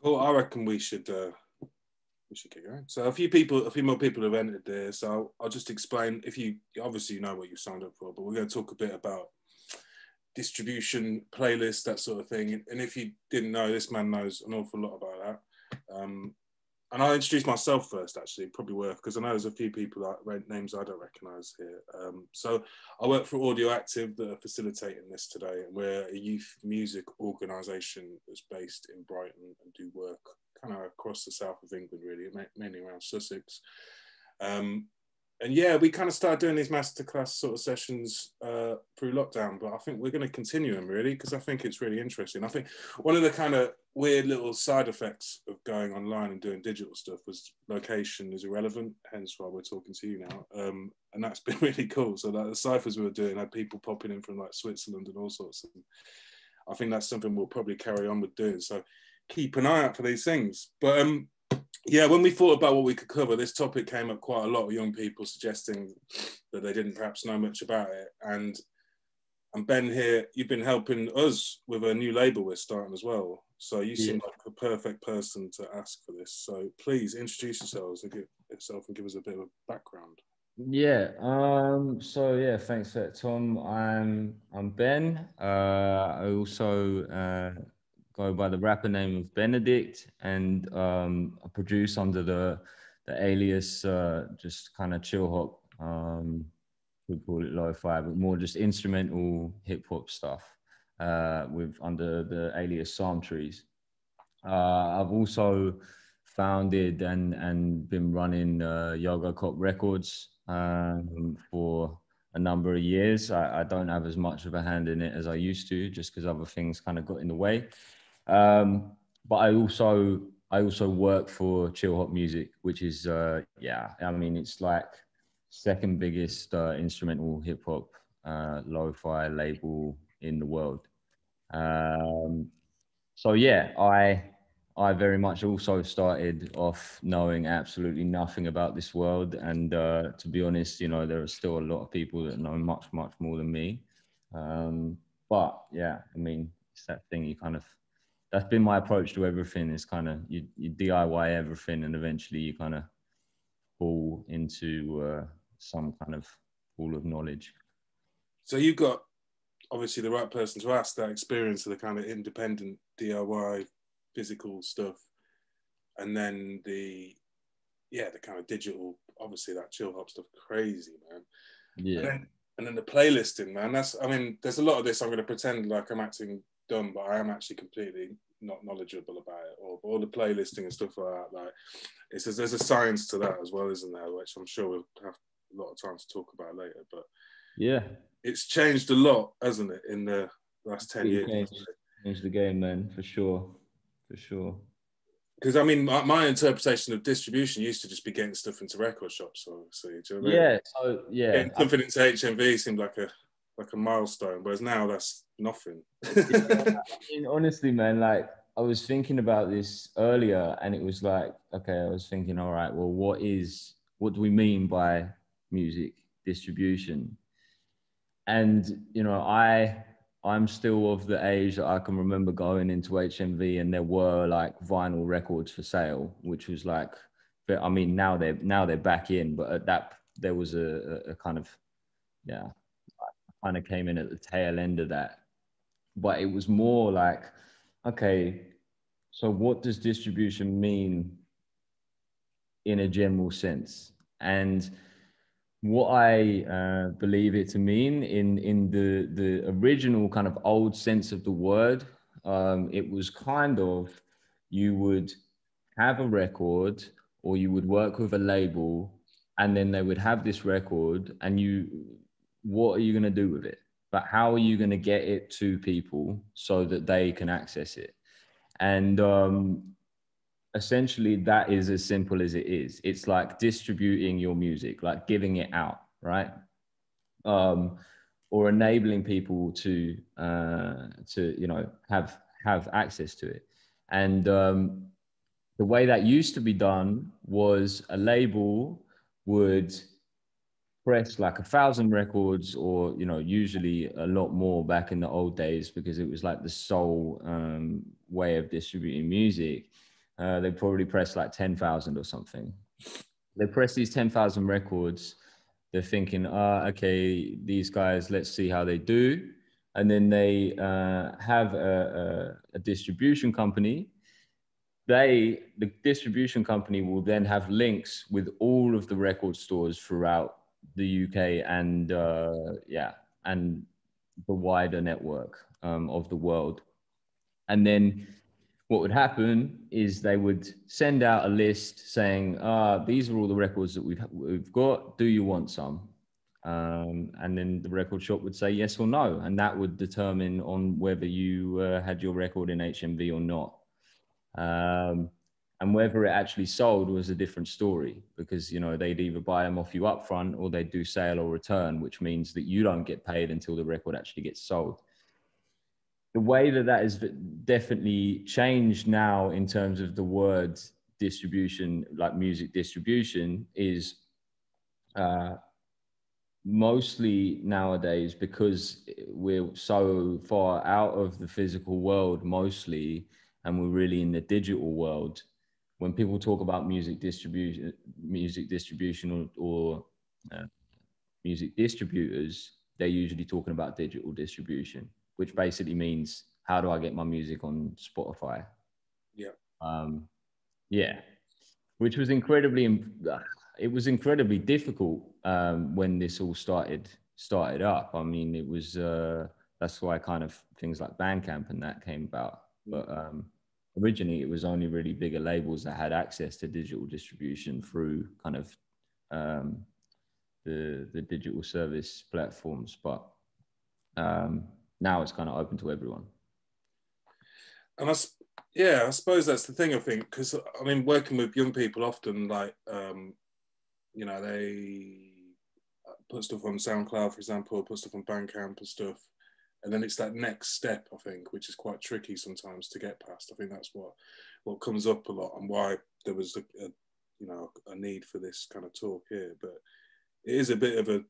Cool. I reckon we should get going. So a few more people have entered there. So I'll just explain. If you obviously know what you signed up for, but we're going to talk a bit about distribution, playlists, that sort of thing. And if you didn't know, this man knows an awful lot about that. And I'll introduce myself first, actually, probably worth, because I know there's a few people that names I don't recognise here. So I work for AudioActive that are facilitating this today, and we're a youth music organisation that's based in Brighton and do work kind of across the south of England, really, mainly around Sussex. And yeah, we kind of started doing these masterclass sort of sessions through lockdown, but I think we're going to continue them, really, because I think it's really interesting. I think one of the kind of weird little side effects of going online and doing digital stuff was location is irrelevant, hence why we're talking to you now. And that's been really cool. So like the ciphers we were doing had people popping in from like Switzerland and all sorts. And I think that's something we'll probably carry on with doing. So keep an eye out for these things. But yeah, when we thought about what we could cover, this topic came up quite a lot of young people suggesting that they didn't perhaps know much about it. And Ben here, you've been helping us with a new label we're starting as well. So you seem like a perfect person to ask for this. So please introduce yourselves and give us a bit of a background. Yeah. So yeah, thanks for that, Tom. I'm Ben. I also go by the rapper name of Benaddict, and I produce under the alias just kind of Chillhop. We call it lo-fi, but more just instrumental hip hop stuff with under the alias Psalm Trees. I've also founded and been running Yogocop Records for a number of years. I don't have as much of a hand in it as I used to, just because other things kind of got in the way. But I also work for Chillhop Music, which is I mean, it's like second biggest instrumental hip hop lo-fi label in the world. So yeah, I very much also started off knowing absolutely nothing about this world, and to be honest, you know, there are still a lot of people that know much more than me. But yeah, I mean, it's that thing you kind of, that's been my approach to everything, is kind of you DIY everything, and eventually you kind of fall into some kind of pool of knowledge. So you've got obviously the right person to ask, that experience of the kind of independent DIY physical stuff, and then the kind of digital, obviously that Chillhop stuff, crazy, man. Yeah. And then the playlisting, man, I mean, there's a lot of this I'm going to pretend like I'm acting dumb, but I am actually completely not knowledgeable about it, or all the playlisting and stuff like that. Like, there's a science to that as well, isn't there, which I'm sure we'll have a lot of time to talk about later. But yeah, it's changed a lot, hasn't it, in the last 10 years? Changed the game, man, for sure. Because I mean, my interpretation of distribution used to just be getting stuff into record shops, obviously. Do you know what I mean? So yeah, getting something into HMV seemed like a milestone, whereas now that's nothing. I mean, honestly, man, like I was thinking about this earlier, and it was like, okay, I was thinking, all right, well, what do we mean by music distribution? And you know, I'm still of the age that I can remember going into HMV and there were like vinyl records for sale, which was like, but I mean, now they're back in, but at that there was a kind of, yeah, I kind of came in at the tail end of that. But it was more like, okay, so what does distribution mean in a general sense? And what I believe it to mean in the original kind of old sense of the word, it was kind of, you would have a record or you would work with a label, and then they would have this record, and what are you going to do with it? But how are you going to get it to people so that they can access it? And essentially that is as simple as it is. It's like distributing your music, like giving it out, right? Or enabling people to you know, have access to it. And the way that used to be done was a label would press like 1,000 records, or you know, usually a lot more back in the old days, because it was like the sole way of distributing music. They probably press like 10,000 or something. They press these 10,000 records. They're thinking, okay, these guys, let's see how they do. And then they have a distribution company. The distribution company will then have links with all of the record stores throughout the UK and and the wider network of the world. And then what would happen is they would send out a list saying, these are all the records that we've got. Do you want some? And then the record shop would say yes or no. And that would determine on whether you had your record in HMV or not. And whether it actually sold was a different story, because, you know, they'd either buy them off you up front or they'd do sale or return, which means that you don't get paid until the record actually gets sold. The way that is definitely changed now in terms of the word distribution, like music distribution, is mostly nowadays, because we're so far out of the physical world mostly, and we're really in the digital world. When people talk about music distribution or music distributors, they're usually talking about digital distribution, which basically means, how do I get my music on Spotify? Yeah. Which was incredibly difficult when this all started up. I mean, it was that's why kind of things like Bandcamp and that came about. But originally, it was only really bigger labels that had access to digital distribution through kind of the digital service platforms. But now it's kind of open to everyone. And I suppose that's the thing, I think, because I mean, working with young people often, like, you know, they put stuff on SoundCloud, for example, put stuff on Bandcamp and stuff. And then it's that next step, I think, which is quite tricky sometimes to get past. I think that's what comes up a lot, and why there was a need for this kind of talk here. But it is a bit of a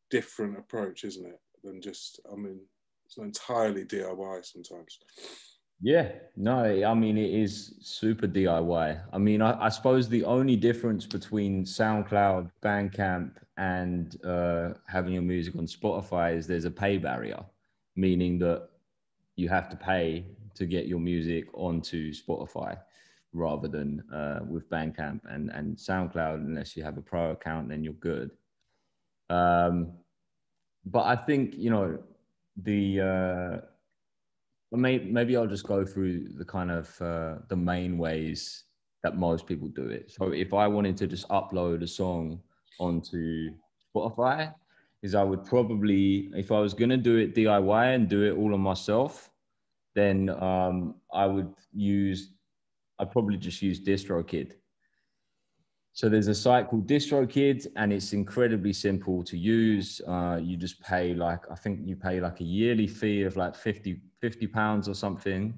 different approach, isn't it? Than just, I mean, it's not entirely DIY sometimes. Yeah, no, I mean, it is super DIY. I mean, I suppose the only difference between SoundCloud, Bandcamp, and having your music on Spotify is there's a pay barrier, meaning that you have to pay to get your music onto Spotify, rather than with Bandcamp and SoundCloud. Unless you have a pro account, then you're good. But I think, you know, maybe I'll just go through the kind of the main ways that most people do it. So if I wanted to just upload a song onto Spotify, is I would probably, if I was going to do it DIY and do it all on myself, then I'd probably just use DistroKid. So there's a site called DistroKid, and it's incredibly simple to use. You just pay I think you pay like a yearly fee of like £50 or something.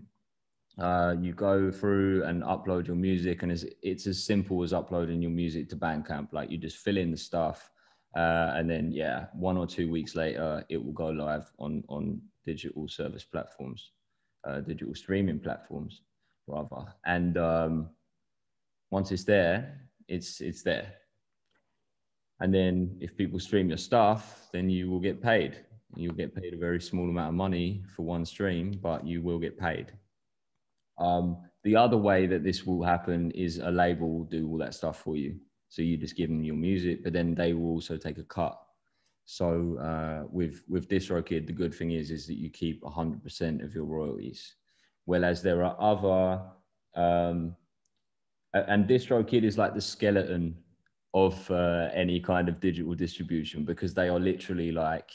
You go through and upload your music, and it's as simple as uploading your music to Bandcamp. Like, you just fill in the stuff, and then 1 or 2 weeks later, it will go live on digital service platforms, digital streaming platforms rather. And once it's there, it's there. And then if people stream your stuff, then you will get paid. You'll get paid a very small amount of money for one stream, but you will get paid. The other way that this will happen is a label will do all that stuff for you. So you just give them your music, but then they will also take a cut. So with DistroKid, the good thing is that you keep 100% of your royalties. Whereas there are other, and DistroKid is like the skeleton of any kind of digital distribution, because they are literally like,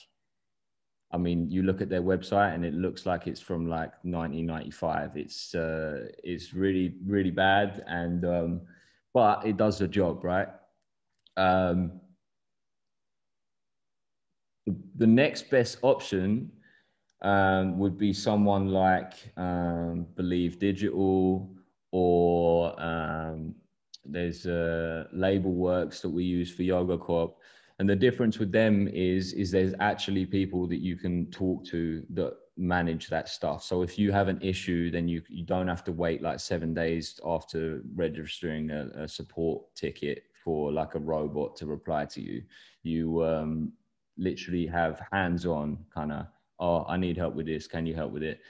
I mean, you look at their website and it looks like it's from like 1995. It's really, really bad, and but it does the job, right? The next best option would be someone like Believe Digital, or there's Label Works that we use for Yogocop. And the difference with them is there's actually people that you can talk to that manage that stuff. So if you have an issue, then you don't have to wait like 7 days after registering a support ticket for like a robot to reply to you. You literally have hands-on kind of, oh, I need help with this. Can you help with it?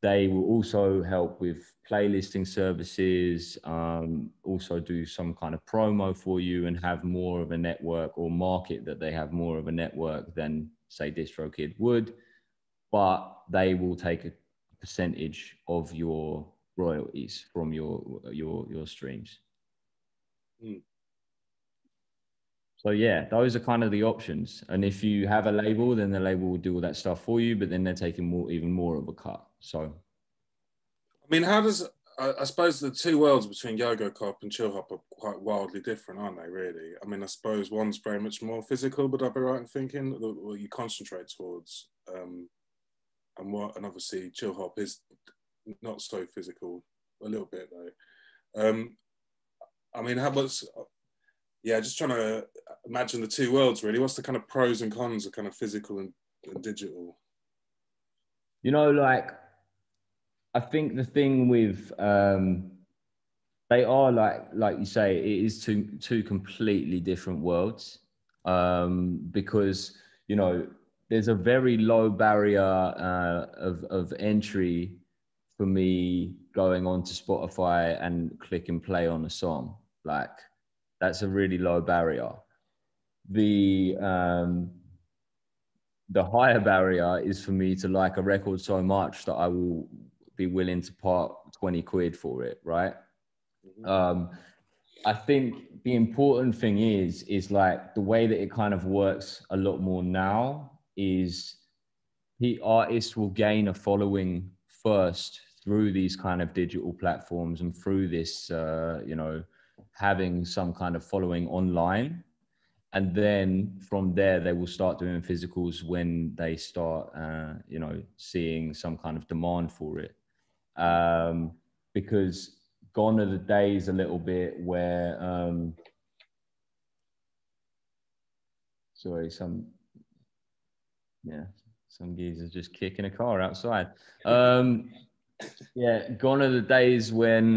They will also help with playlisting services, also do some kind of promo for you and have more of a network, or market that they have more of a network than, say, DistroKid would. But they will take a percentage of your royalties from your streams. Mm. So yeah, those are kind of the options. And if you have a label, then the label will do all that stuff for you, but then they're taking even more of a cut. So, I mean, how does, I suppose the two worlds between Yogocop and Chillhop are quite wildly different, aren't they, really? I mean, I suppose one's very much more physical, but I'd be right in thinking, what you concentrate towards. And obviously Chillhop is not so physical, a little bit though. I mean, how much, yeah, just trying to imagine the two worlds really. What's the kind of pros and cons of kind of physical and digital? you know, like, I think the thing with, they are like you say, it is two completely different worlds, because, you know, there's a very low barrier of entry for me going on to Spotify and click and play on a song. Like, that's a really low barrier. The higher barrier is for me to like a record so much that I will be willing to part 20 quid for it, right? I think the important thing is like the way that it kind of works a lot more now is the artists will gain a following first through these kind of digital platforms and through this, you know, having some kind of following online. And then from there, they will start doing physicals when they start, you know, seeing some kind of demand for it. Because gone are the days a little bit where, sorry, some geezers just kicking a car outside. Yeah, gone are the days when,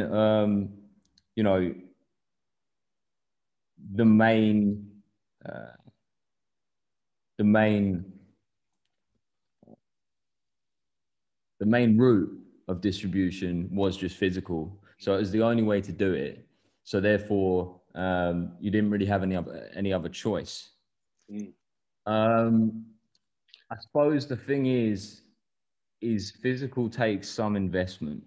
you know, the main route of distribution was just physical. So it was the only way to do it. So therefore, you didn't really have any other choice. I suppose the thing is physical takes some investment,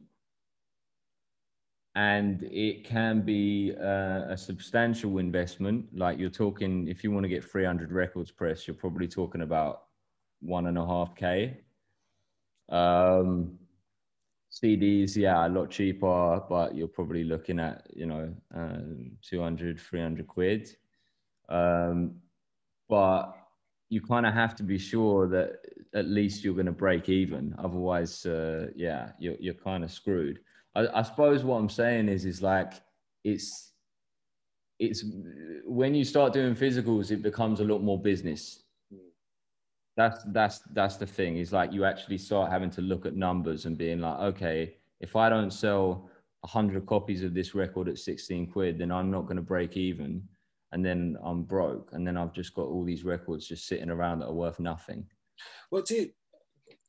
and it can be a substantial investment. Like, you're talking, if you want to get 300 records pressed, you're probably talking about 1.5K. CDs, yeah, a lot cheaper, but you're probably looking at, you know, 200, 300 quid. But you kind of have to be sure that at least you're going to break even. Otherwise, yeah, you're kind of screwed. I suppose what I'm saying is like, it's when you start doing physicals, it becomes a lot more business. That's the thing, is like, you actually start having to look at numbers and being like, okay, if I don't sell 100 copies of this record at 16 quid, then I'm not going to break even. And then I'm broke. And then I've just got all these records just sitting around that are worth nothing. Well, I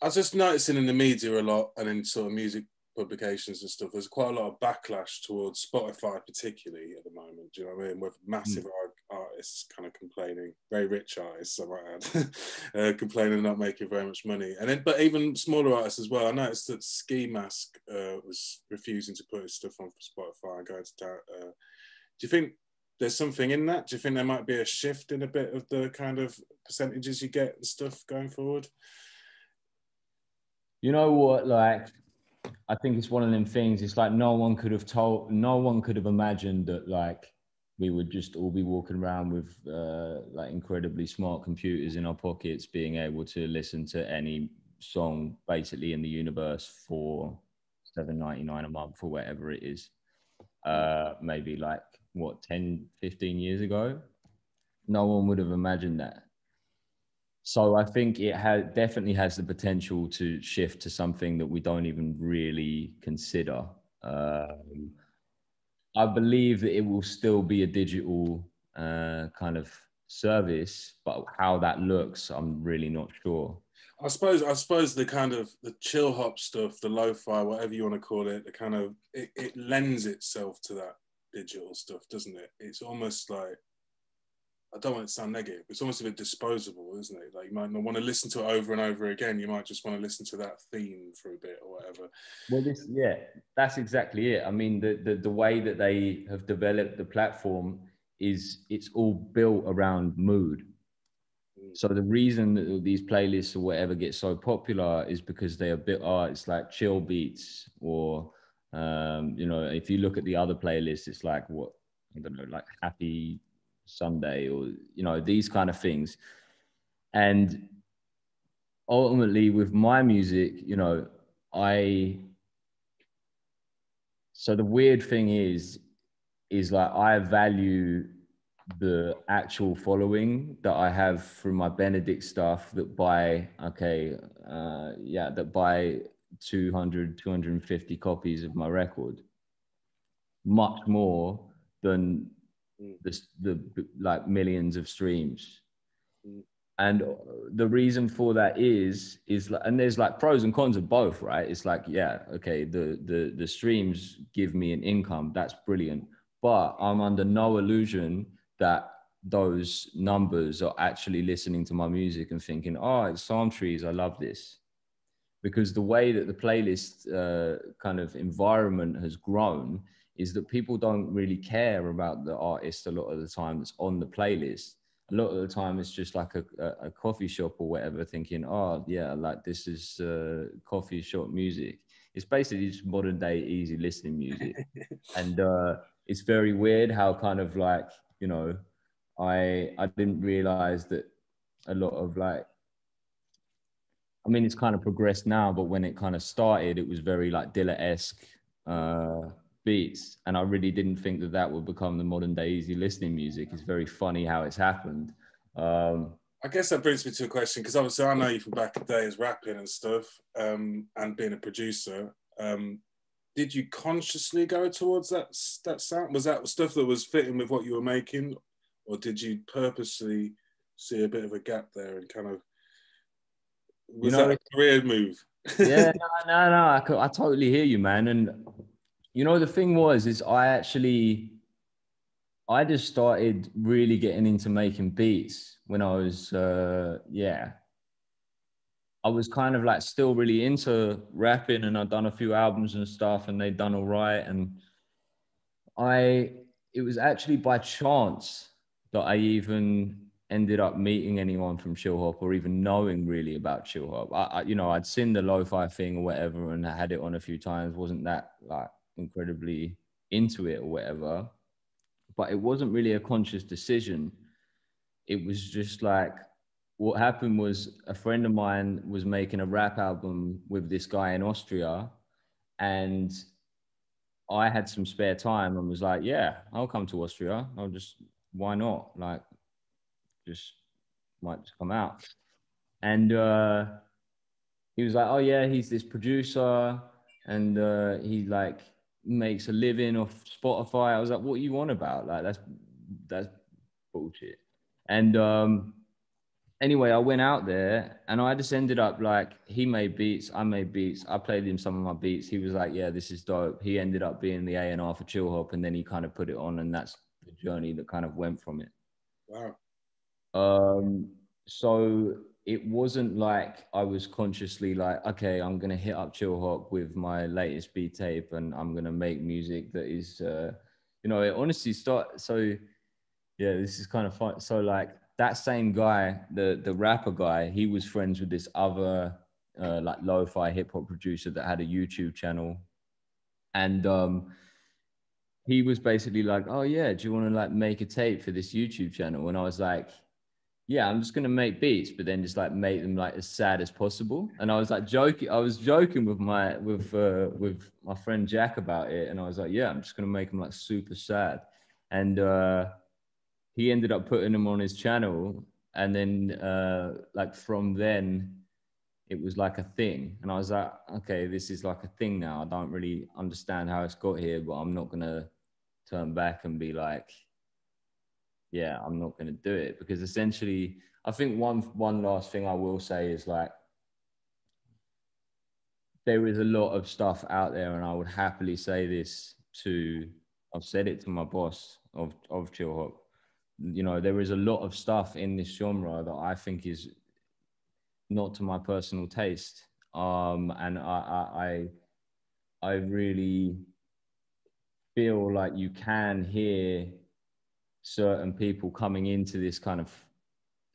was just noticing in the media a lot, and in sort of music publications and stuff, there's quite a lot of backlash towards Spotify, particularly at the moment. Do you know what I mean? With massive artists kind of complaining, very rich artists, I might add, complaining not making very much money. And then, but even smaller artists as well. I noticed that Ski Mask was refusing to put his stuff on Spotify and going to. Do you think there's something in that? Do you think there might be a shift in a bit of the kind of percentages you get and stuff going forward? You know what, like, I think it's one of them things. It's like no one could have imagined that, like, we would just all be walking around with like incredibly smart computers in our pockets, being able to listen to any song basically in the universe for $7.99 a month or whatever it is. Maybe like, what, 10, 15 years ago? No one would have imagined that. So I think it definitely has the potential to shift to something that we don't even really consider. I believe that it will still be a digital kind of service, but how that looks, I'm really not sure. I suppose the kind of the chill hop stuff, the lo-fi, whatever you want to call it, the kind of it lends itself to that digital stuff, doesn't it? It's almost like, I don't want it to sound negative, it's almost a bit disposable, isn't it? Like you might not want to listen to it over and over again. You might just want to listen to that theme for a bit or whatever. Well, that's exactly it. I mean, the way that they have developed the platform is it's all built around mood. So the reason that these playlists or whatever get so popular is because they are it's like chill beats, or you know, if you look at the other playlists, it's like what, I don't know, like Happy Sunday, or you know, these kind of things. And ultimately with my music, you know, so the weird thing is like I value the actual following that I have through my Benaddict stuff that buy, that buy 250 copies of my record, much more than the like millions of streams. And the reason for that is like, and there's like pros and cons of both, right? It's like, yeah, okay, the streams give me an income, that's brilliant, but I'm under no illusion that those numbers are actually listening to my music and thinking, oh, it's Psalm Trees, I love this. Because the way that the playlist kind of environment has grown is that people don't really care about the artist a lot of the time that's on the playlist. A lot of the time it's just like a coffee shop or whatever thinking, oh yeah, like this is coffee shop music. It's basically just modern day easy listening music. And it's very weird how kind of like, you know, I didn't realize that a lot of like, I mean, it's kind of progressed now, but when it kind of started, it was very like Dilla-esque beats. And I really didn't think that that would become the modern day easy listening music. It's very funny how it's happened. I guess that brings me to a question, because obviously I know you from back in the day as rapping and stuff, and being a producer. Did you consciously go towards that sound? Was that stuff that was fitting with what you were making, or did you purposely see a bit of a gap there and kind of, was that a career move? Yeah, no, I totally hear you, man. And you know, the thing is I just started really getting into making beats when I was, I was kind of like still really into rapping, and I'd done a few albums and stuff, and they'd done all right. And it was actually by chance that I even ended up meeting anyone from Chillhop, or even knowing really about Chillhop. You know, I'd seen the lo-fi thing or whatever, and I had it on a few times. Wasn't that like incredibly into it or whatever, but it wasn't really a conscious decision. It was just like, what happened was a friend of mine was making a rap album with this guy in Austria, and I had some spare time and was like, yeah, I'll come to Austria. Why not? Like, just might just come out. And he was like, oh yeah, he's this producer, and he like makes a living off Spotify. I was like, what are you on about? Like, that's bullshit. And anyway, I went out there and I just ended up like, he made beats, I made beats, I played him some of my beats. He was like, yeah, this is dope. He ended up being the A&R for Chillhop, and then he kind of put it on, and that's the journey that kind of went from it. Wow. So it wasn't like I was consciously like, okay, I'm going to hit up Chillhop with my latest beat tape and I'm going to make music that is, you know, it honestly started. So yeah, this is kind of fun. So like that same guy, the rapper guy, he was friends with this other like lo-fi hip hop producer that had a YouTube channel. And he was basically like, oh yeah, do you want to like make a tape for this YouTube channel? And I was like, yeah, I'm just gonna make beats, but then just like make them like as sad as possible. And I was like joking. I was joking with my friend Jack about it, and I was like, yeah, I'm just gonna make them like super sad. And he ended up putting them on his channel, And then like from then it was like a thing, and I was like, okay, this is like a thing now. I don't really understand how it's got here, but I'm not gonna turn back and be like, yeah, I'm not gonna do it. Because essentially, I think one last thing I will say is like, there is a lot of stuff out there, and I would happily say this to, I've said it to my boss of Chillhop. You know, there is a lot of stuff in this genre that I think is not to my personal taste. And I really feel like you can hear certain people coming into this kind of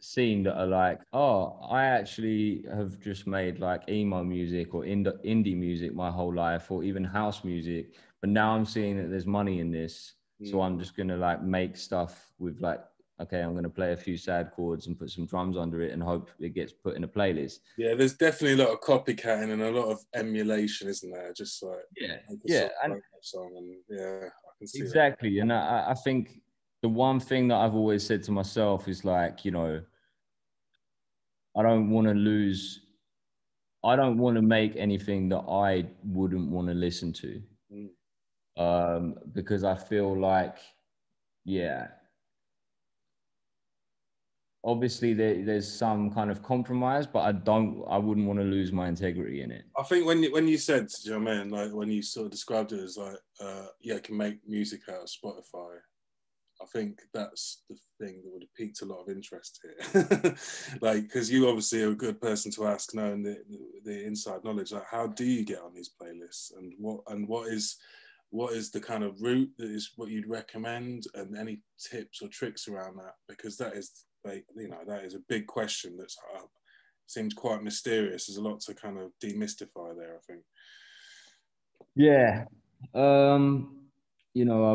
scene that are like, oh, I actually have just made like emo music or indie music my whole life, or even house music, but now I'm seeing that there's money in this, so I'm just gonna like make stuff with like, okay, I'm gonna play a few sad chords and put some drums under it and hope it gets put in a playlist. Yeah, there's definitely a lot of copycatting and a lot of emulation, isn't there? Just like Yeah, and song, and yeah, I can see exactly. And I think the one thing that I've always said to myself is like, you know, I don't want to lose. I don't want to make anything that I wouldn't want to listen to, because I feel like, yeah, obviously there's some kind of compromise, but I wouldn't want to lose my integrity in it. I think when you said, do you know what I mean? Like when you sort of described it as like, yeah, I can make music out of Spotify. I think that's the thing that would have piqued a lot of interest here. Like, because you obviously are a good person to ask, knowing the inside knowledge. Like, how do you get on these playlists, and what is the kind of route that is what you'd recommend, and any tips or tricks around that? Because that is, like, you know, that is a big question that's seems quite mysterious. There's a lot to kind of demystify there, I think. Yeah. You know, I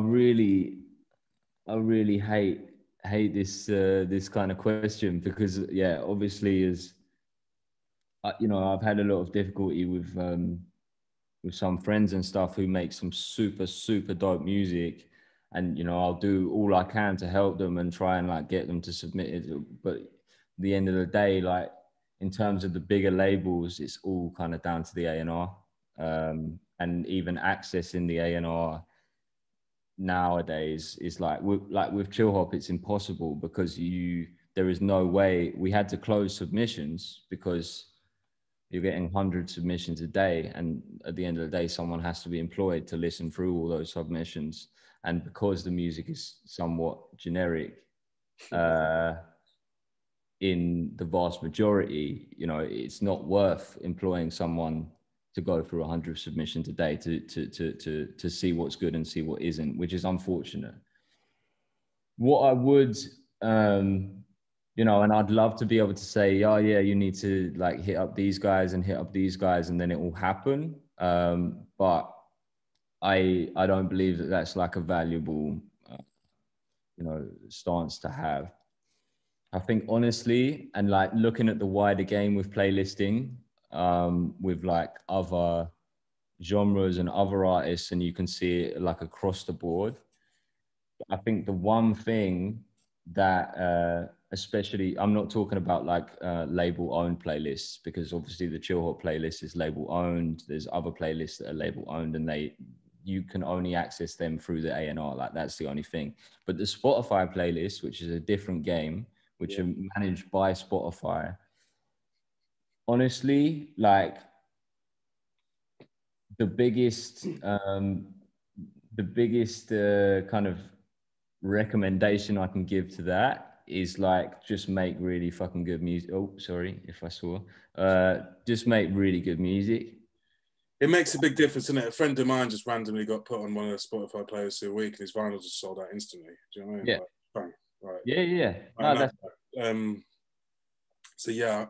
really hate this kind of question, because yeah, obviously is, you know, I've had a lot of difficulty with some friends and stuff who make some super dope music, and you know, I'll do all I can to help them and try and like get them to submit it, but at the end of the day, like in terms of the bigger labels, it's all kind of down to the A&R, and even accessing the A&R nowadays is like with Chillhop, it's impossible, because there is no way. We had to close submissions because you're getting 100 submissions a day, and at the end of the day, someone has to be employed to listen through all those submissions. And because the music is somewhat generic, in the vast majority, you know, it's not worth employing someone to go through 100 submissions a day to see what's good and see what isn't, which is unfortunate. What I would, you know, and I'd love to be able to say, oh yeah, you need to like hit up these guys and hit up these guys, and then it will happen. But I don't believe that that's like a valuable, you know, stance to have. I think honestly, and like looking at the wider game with playlisting, with like other genres and other artists, and you can see it like across the board. I think the one thing that, especially, I'm not talking about like label owned playlists, because obviously the Chillhop playlist is label owned. There's other playlists that are label owned, and you can only access them through the A&R. Like that's the only thing. But the Spotify playlist, which is a different game, which are managed by Spotify, honestly, like the biggest kind of recommendation I can give to that is like, just make really fucking good music. Oh, sorry if I swore. Just make really good music. It makes a big difference, isn't it? A friend of mine just randomly got put on one of the Spotify playlists of the week, and his vinyl just sold out instantly. Do you know what I mean? Yeah. Like, bang, right. Yeah. No, that's... So yeah,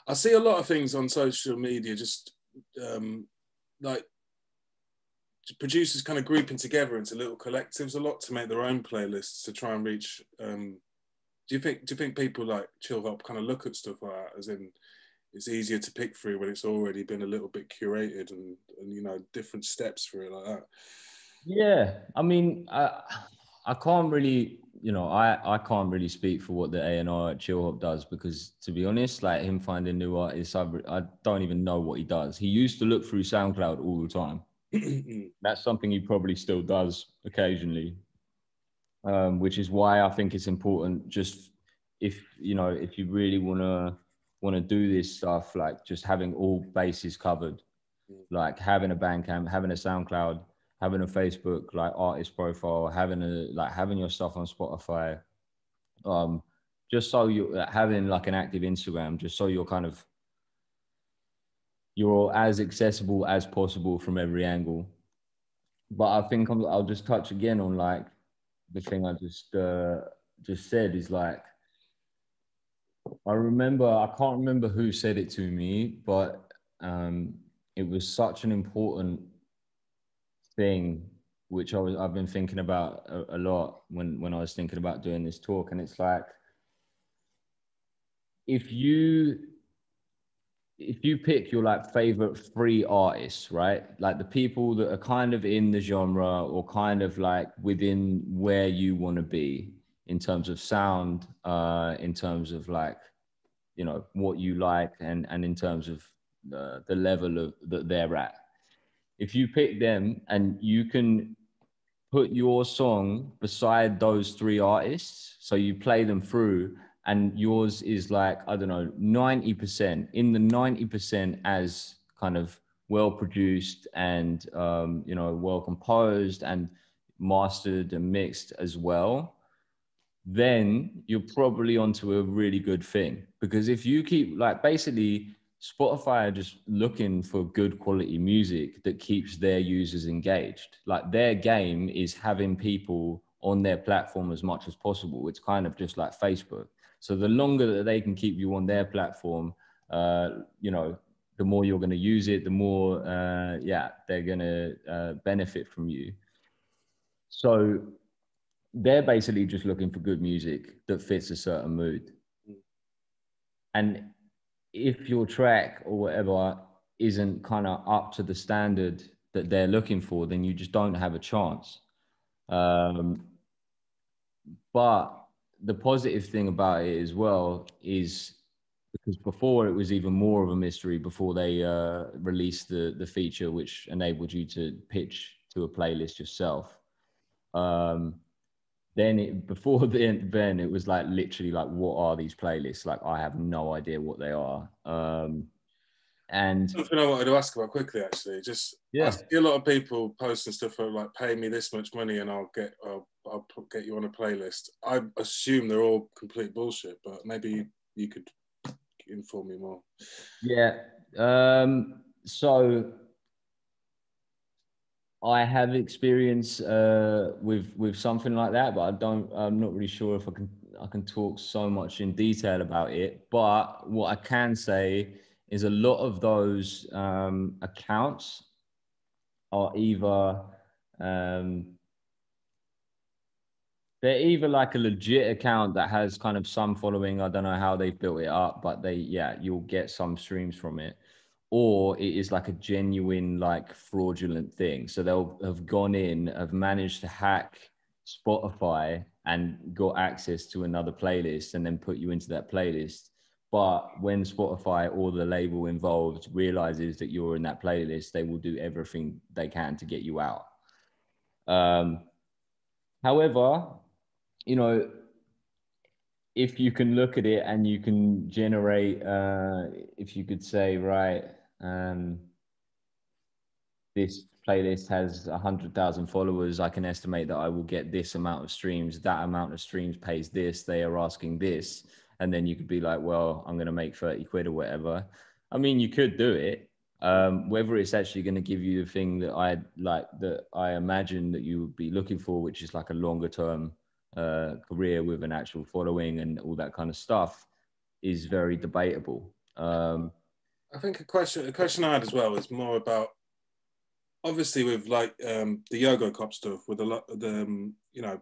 I see a lot of things on social media, just like producers kind of grouping together into little collectives a lot to make their own playlists to try and reach. Do you think people like Chillhop kind of look at stuff like that, as in it's easier to pick through when it's already been a little bit curated and you know, different steps for it like that? Yeah, I mean, I can't really you know, I can't really speak for what the A&R at Chillhop does, because to be honest, like him finding new artists, I don't even know what he does. He used to look through SoundCloud all the time. That's something he probably still does occasionally, which is why I think it's important. Just if you know, if you really wanna do this stuff, like just having all bases covered, like having a Bandcamp, having a SoundCloud, having a Facebook like artist profile, having your stuff on Spotify, just so you having like an active Instagram, just so you're as accessible as possible from every angle. But I think I'll just touch again on like the thing I just said is like, I can't remember who said it to me, but it was such an important thing, which I've been thinking about a lot when I was thinking about doing this talk. And it's like, if you pick your like favorite three artists, right? Like the people that are kind of in the genre or kind of like within where you want to be in terms of sound, in terms of like, you know, what you like, and in terms of the level of that they're at. If you pick them and you can put your song beside those three artists, so you play them through, and yours is like, I don't know, 90%, in the 90% as kind of well produced and you know, well composed and mastered and mixed as well, then you're probably onto a really good thing. Because if you keep like, basically Spotify are just looking for good quality music that keeps their users engaged. Like their game is having people on their platform as much as possible. It's kind of just like Facebook. So the longer that they can keep you on their platform, you know, the more you're going to use it, the more, they're going to benefit from you. So they're basically just looking for good music that fits a certain mood. And if your track or whatever isn't kind of up to the standard that they're looking for, then you just don't have a chance. But the positive thing about it as well is, because before it was even more of a mystery before they released the feature which enabled you to pitch to a playlist yourself. Before then it was like literally like, what are these playlists? Like I have no idea what they are. And something I wanted to ask about quickly, actually, just I see a lot of people posting stuff for like, pay me this much money and I'll get you on a playlist. I assume they're all complete bullshit, but maybe you could inform me more. Yeah. So I have experience with something like that, but I'm not really sure if I can talk so much in detail about it. But what I can say is a lot of those accounts are either they're either like a legit account that has kind of some following. I don't know how they've built it up, but you'll get some streams from it. Or it is like a genuine, like fraudulent thing. So they'll have gone in, have managed to hack Spotify and got access to another playlist and then put you into that playlist. But when Spotify or the label involved realizes that you're in that playlist, they will do everything they can to get you out. However, you know, if you can look at it and you can generate, if you could say, right, this playlist has 100,000 followers, I can estimate that I will get this amount of streams. That amount of streams pays this. They are asking this. And then you could be like, well, I'm going to make 30 quid or whatever. I mean, you could do it. Whether it's actually going to give you the thing that I imagine that you would be looking for, which is like a longer term career with an actual following and all that kind of stuff, is very debatable. I think a question I had as well is more about, obviously with like the Yogocop stuff, with a lot of the, you know,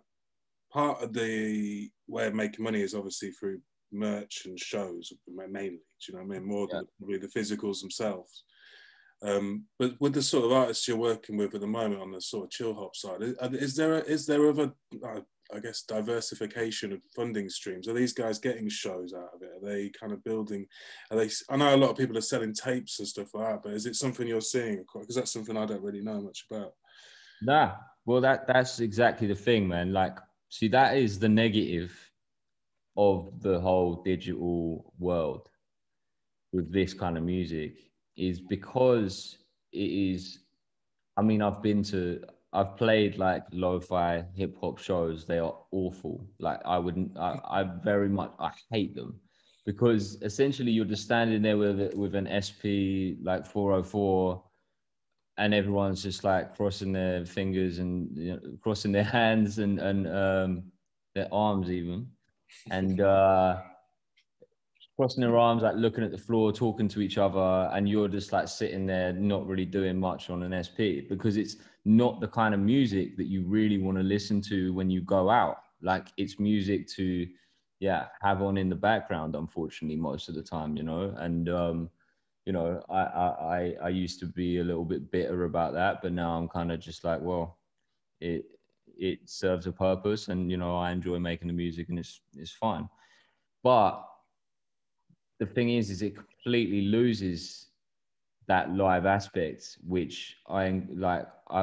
part of the way of making money is obviously through merch and shows mainly, do you know what I mean, more than probably the physicals themselves. But with the sort of artists you're working with at the moment on the sort of Chillhop side, is there other I guess, diversification of funding streams? Are these guys getting shows out of it? Are they kind of building? Are they? I know a lot of people are selling tapes and stuff like that, but is it something you're seeing? Because that's something I don't really know much about. Nah, well, that's exactly the thing, man. Like, see, that is the negative of the whole digital world with this kind of music, is because it is, I mean, I've played like lo-fi hip hop shows. They are awful. Like I very much, I hate them, because essentially you're just standing there with an SP like 404, and everyone's just like crossing their fingers and, you know, crossing their hands and their arms even, and crossing their arms, like looking at the floor, talking to each other, and you're just like sitting there not really doing much on an SP, because it's not the kind of music that you really want to listen to when you go out. Like, it's music to, yeah, have on in the background, unfortunately, most of the time, you know. And you know, I used to be a little bit bitter about that, but now I'm kind of just like, well, it serves a purpose, and, you know, I enjoy making the music, and it's fine. But the thing is it completely loses that live aspect, which I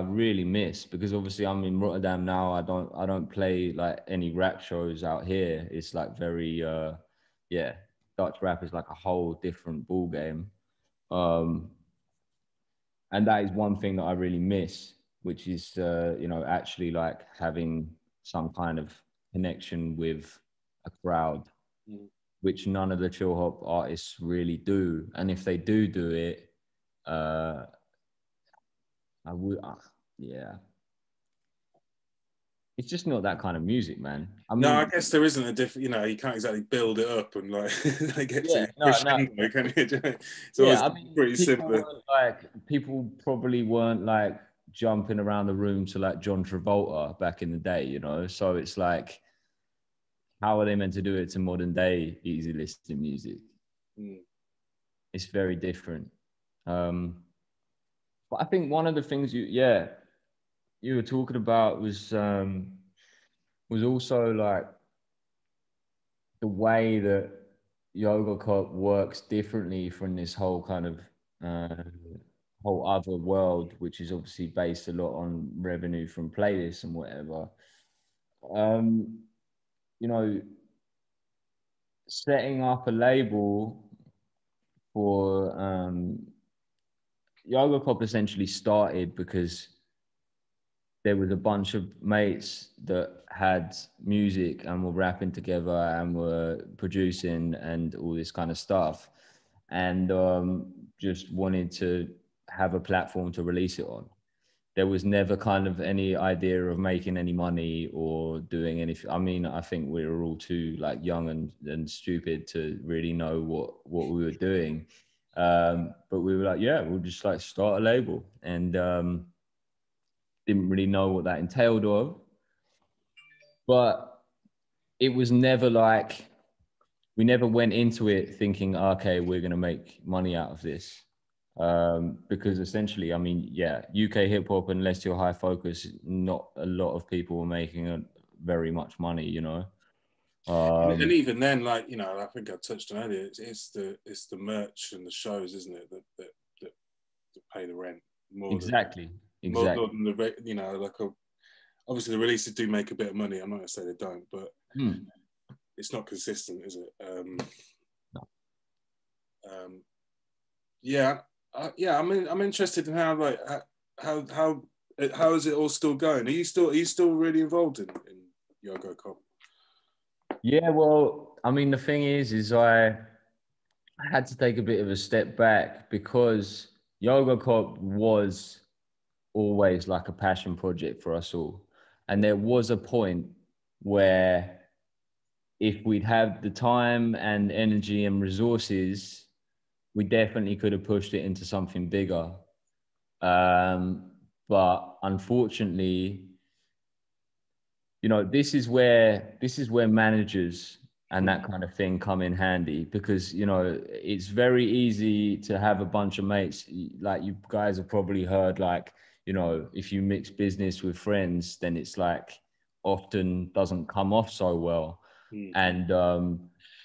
really miss, because obviously I'm in Rotterdam now. I don't play like any rap shows out here. It's like very yeah, Dutch rap is like a whole different ball game. And that is one thing that I really miss, which is you know, actually like having some kind of connection with a crowd, which none of the chill hop artists really do. And if they do it, I would, yeah. It's just not that kind of music, man. I mean, No, I guess there isn't a different, you know, you can't exactly build it up and like get yeah, to no. crescendo, can you? It's always Yeah, I mean, pretty similar. people probably weren't like jumping around the room to like John Travolta back in the day, you know? So it's like, how are they meant to do it to modern day easy listening music? It's very different. But I think one of the things you were talking about was also like the way that Yogocop works differently from this whole kind of uh, whole other world, which is obviously based a lot on revenue from playlists and whatever. You know, setting up a label for Yogocop essentially started because there was a bunch of mates that had music and were rapping together and were producing and all this kind of stuff, and just wanted to have a platform to release it on. There was never kind of any idea of making any money or doing anything. I mean, I think we were all too like young and stupid to really know what we were doing. But we were like, yeah, we'll just like start a label, and didn't really know what that entailed of. But it was never like, we never went into it thinking, okay, we're going to make money out of this. Because essentially, I mean, yeah, UK hip hop, unless you're high focus, not a lot of people were making very much money, you know. And even then, like, you know, I think I touched on earlier, it's the merch and the shows, isn't it, that pay the rent more exactly. more than the, you know, like obviously the releases do make a bit of money. I'm not gonna say they don't, but it's not consistent, is it? No. Yeah, yeah. I'm interested in how like how is it all still going? Are you still really involved in Yogocop? Yeah, well, I mean, the thing is I had to take a bit of a step back because Yogocop was always like a passion project for us all. And there was a point where if we'd have the time and energy and resources, we definitely could have pushed it into something bigger. But unfortunately, you know, this is where managers and that kind of thing come in handy, because, you know, it's very easy to have a bunch of mates. Like, you guys have probably heard, like, you know, if you mix business with friends, then it's like often doesn't come off so well. And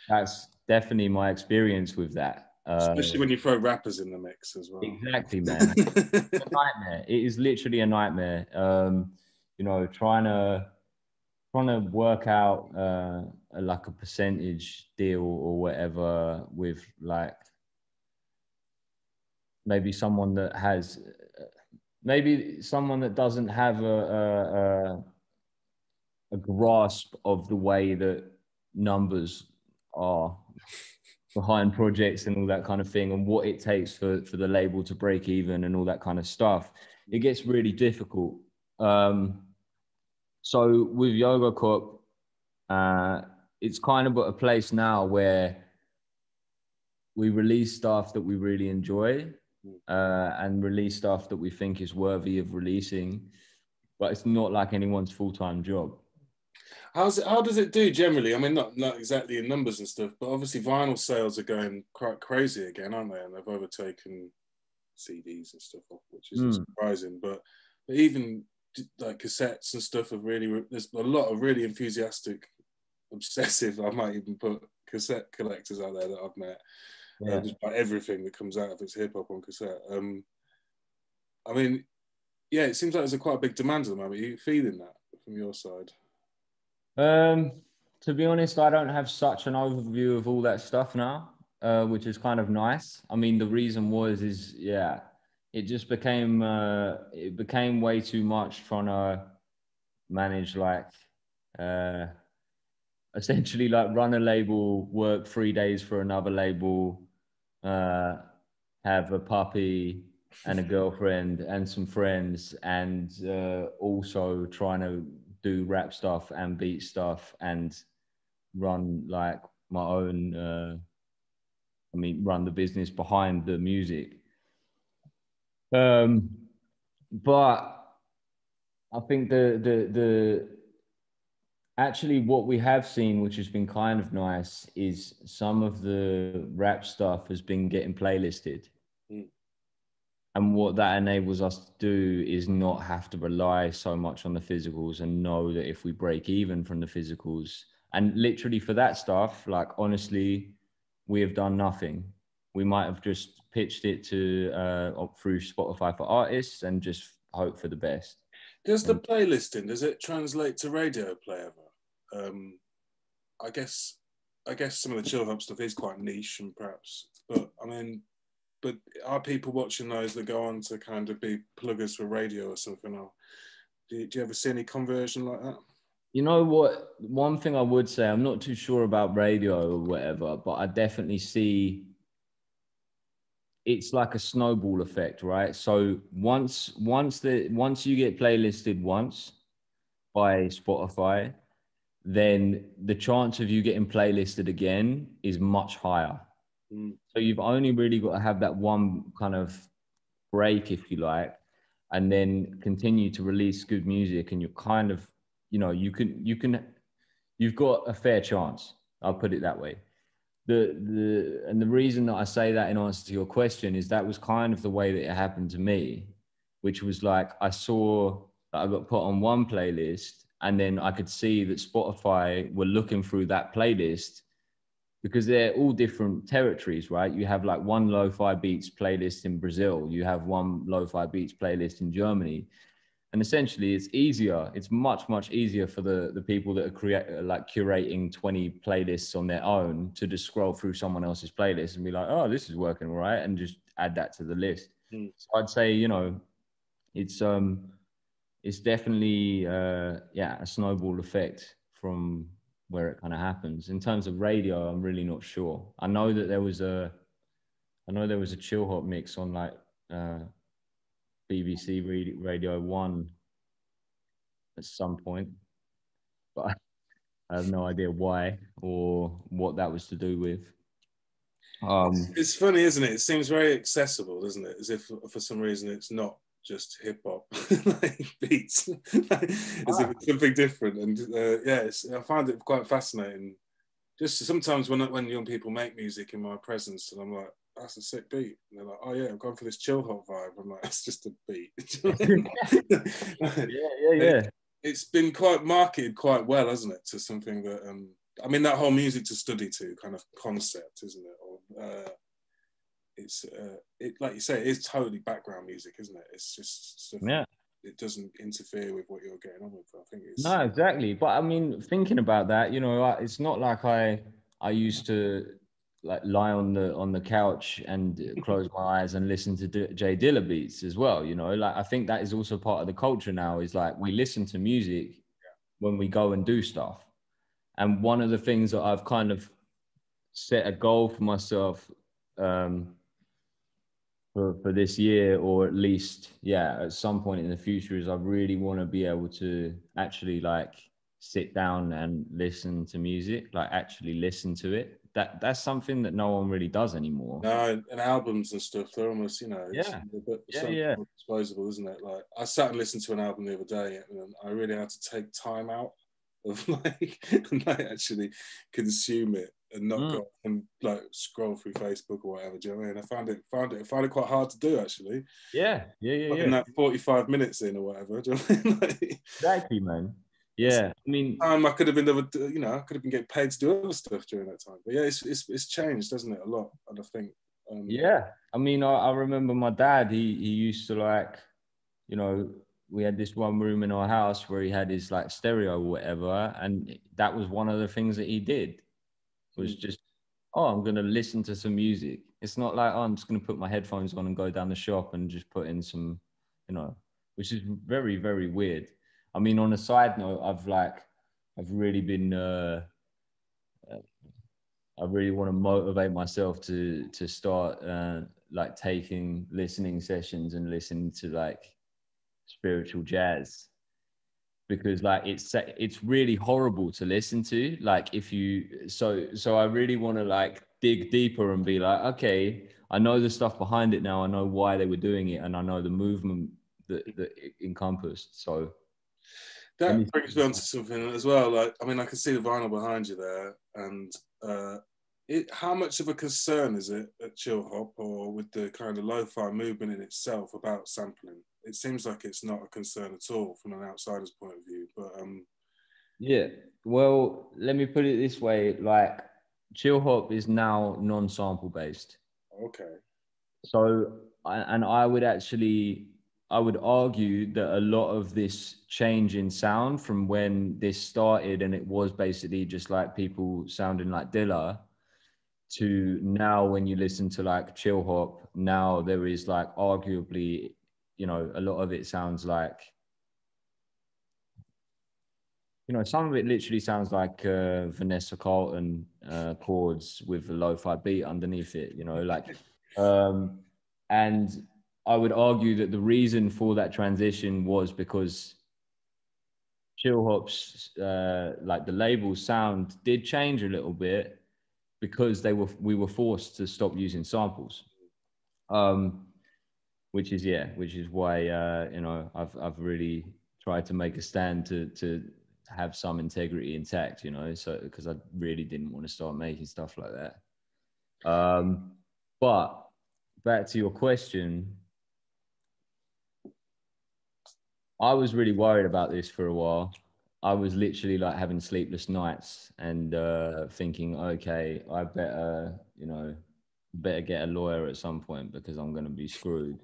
that's definitely my experience with that. Especially when you throw rappers in the mix as well. Exactly, man. It's a nightmare. It is literally a nightmare. You know, trying to work out like a percentage deal or whatever with like maybe someone that has maybe someone that doesn't have a grasp of the way that numbers are behind projects and all that kind of thing, and what it takes for the label to break even and all that kind of stuff. It gets really difficult. So with Yogocop, it's kind of at a place now where we release stuff that we really enjoy and release stuff that we think is worthy of releasing, but it's not like anyone's full-time job. How does it do generally? I mean, not exactly in numbers and stuff, but obviously vinyl sales are going quite crazy again, aren't they? And they've overtaken CDs and stuff, which isn't surprising. But even like cassettes and stuff have really, there's a lot of really enthusiastic, obsessive, I might even put cassette collectors out there that I've met. Just buy everything that comes out of its hip hop on cassette. I mean, yeah, it seems like there's quite a big demand at the moment. Are you feeling that from your side? To be honest, I don't have such an overview of all that stuff now, which is kind of nice. I mean, the reason it just became way too much trying to manage like essentially like run a label, work 3 days for another label, have a puppy and a girlfriend and some friends, and also trying to do rap stuff and beat stuff and run like my own run the business behind the music. But I think the actually what we have seen, which has been kind of nice, is some of the rap stuff has been getting playlisted. And what that enables us to do is not have to rely so much on the physicals, and know that if we break even from the physicals, and literally for that stuff, like honestly, we have done nothing. We might have just pitched it to through Spotify for artists and just hope for the best. Does the playlisting, does it translate to radio play ever? I guess some of the Chillhop stuff is quite niche and perhaps, but I mean, but are people watching those that go on to kind of be pluggers for radio or something? Or do you ever see any conversion like that? You know what? One thing I would say, I'm not too sure about radio or whatever, but I definitely see it's like a snowball effect, right? So once you get playlisted once by Spotify, then the chance of you getting playlisted again is much higher. So you've only really got to have that one kind of break, if you like, and then continue to release good music, and you're kind of, you know, you've got a fair chance. I'll put it that way. And the reason that I say that in answer to your question is that was kind of the way that it happened to me, which was like I saw that I got put on one playlist, and then I could see that Spotify were looking through that playlist, because they're all different territories, right? You have like one lo-fi beats playlist in Brazil, you have one lo-fi beats playlist in Germany. And essentially it's easier. It's much, much easier for the people that are curating 20 playlists on their own to just scroll through someone else's playlist and be like, oh, this is working all right, and just add that to the list. So I'd say, you know, it's definitely, a snowball effect from where it kind of happens. In terms of radio, I'm really not sure. I know there was a Chillhop mix on like BBC Radio 1 at some point, but I have no idea why or what that was to do with. It's funny, isn't it? It seems very accessible, doesn't it? As if for some reason it's not just hip hop like beats, as if it's something different. And I find it quite fascinating. Just sometimes when young people make music in my presence, and I'm like, that's a sick beat. And they're like, oh yeah, I'm going for this Chillhop vibe. I'm like, that's just a beat. Yeah. it's been quite marketed quite well, hasn't it, to something that I mean, that whole music to study to kind of concept, isn't it? Or it's like you say, it is totally background music, isn't it? It's just stuff. Yeah. It doesn't interfere with what you're getting on with. I think it's No, exactly. But I mean, thinking about that, you know, it's not like I used to like lie on the couch and close my eyes and listen to Jay Dilla beats as well. You know, like I think that is also part of the culture now. Is like we listen to music when we go and do stuff. And one of the things that I've kind of set a goal for myself for this year, or at least, yeah, at some point in the future, is I really want to be able to actually like sit down and listen to music, like actually listen to it. That's something that no one really does anymore. no, and albums and stuff, they're almost, you know, it's Yeah. a bit Yeah. disposable, isn't it? Like I sat and listened to an album the other day, and I really had to take time out of like and like actually consume it and not go and like scroll through Facebook or whatever. Do you know what I mean? I found it quite hard to do, actually. Yeah. Putting that 45 minutes in or whatever. Do you know what I mean? Like, Exactly, man. Yeah, I mean, time I could have been, you know, I could have been getting paid to do other stuff during that time. But yeah, it's changed, doesn't it, a lot? And I think, yeah, I mean, I remember my dad. He used to like, you know, we had this one room in our house where he had his like stereo or whatever, and that was one of the things that he did was just, oh, I'm gonna listen to some music. It's not like, oh, I'm just gonna put my headphones on and go down the shop and just put in some, you know, which is very, very weird. I mean, on a side note, I've really been, I really want to motivate myself to start like taking listening sessions and listening to like spiritual jazz, because like it's really horrible to listen to. Like if you so I really want to like dig deeper and be like, okay, I know the stuff behind it now. I know why they were doing it, and I know the movement that it encompassed. So that brings me on to something as well. Like, I mean, I can see the vinyl behind you there, and how much of a concern is it at Chillhop or with the kind of lo-fi movement in itself about sampling? It seems like it's not a concern at all from an outsider's point of view. But yeah, well, let me put it this way: like, Chillhop is now non-sample based. okay. So, and I would argue that a lot of this change in sound from when this started, and it was basically just like people sounding like Dilla, to now when you listen to like Chillhop, now there is like arguably, you know, a lot of it sounds like, you know, some of it literally sounds like Vanessa Carlton chords with a lo-fi beat underneath it, you know, like, and I would argue that the reason for that transition was because Chillhop's like the label's sound did change a little bit because we were forced to stop using samples, which is why you know, I've really tried to make a stand to have some integrity intact, you know, so because I really didn't want to start making stuff like that. But back to your question, I was really worried about this for a while. I was literally like having sleepless nights and thinking, okay, I better, you know, better get a lawyer at some point because I'm going to be screwed.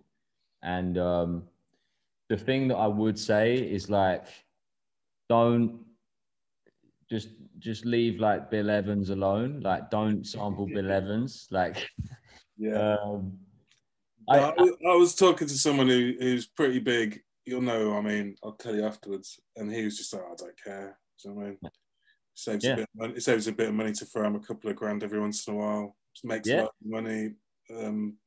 And the thing that I would say is like, don't just leave like Bill Evans alone. Like, don't sample Bill Evans. Like, Yeah. I I was talking to someone who's pretty big. You'll know who I mean. I'll tell you afterwards. And he was just like, I don't care. Do you know what I mean? Saves a bit of money. It saves a bit of money to throw him a couple of grand every once in a while. Just makes a lot of money.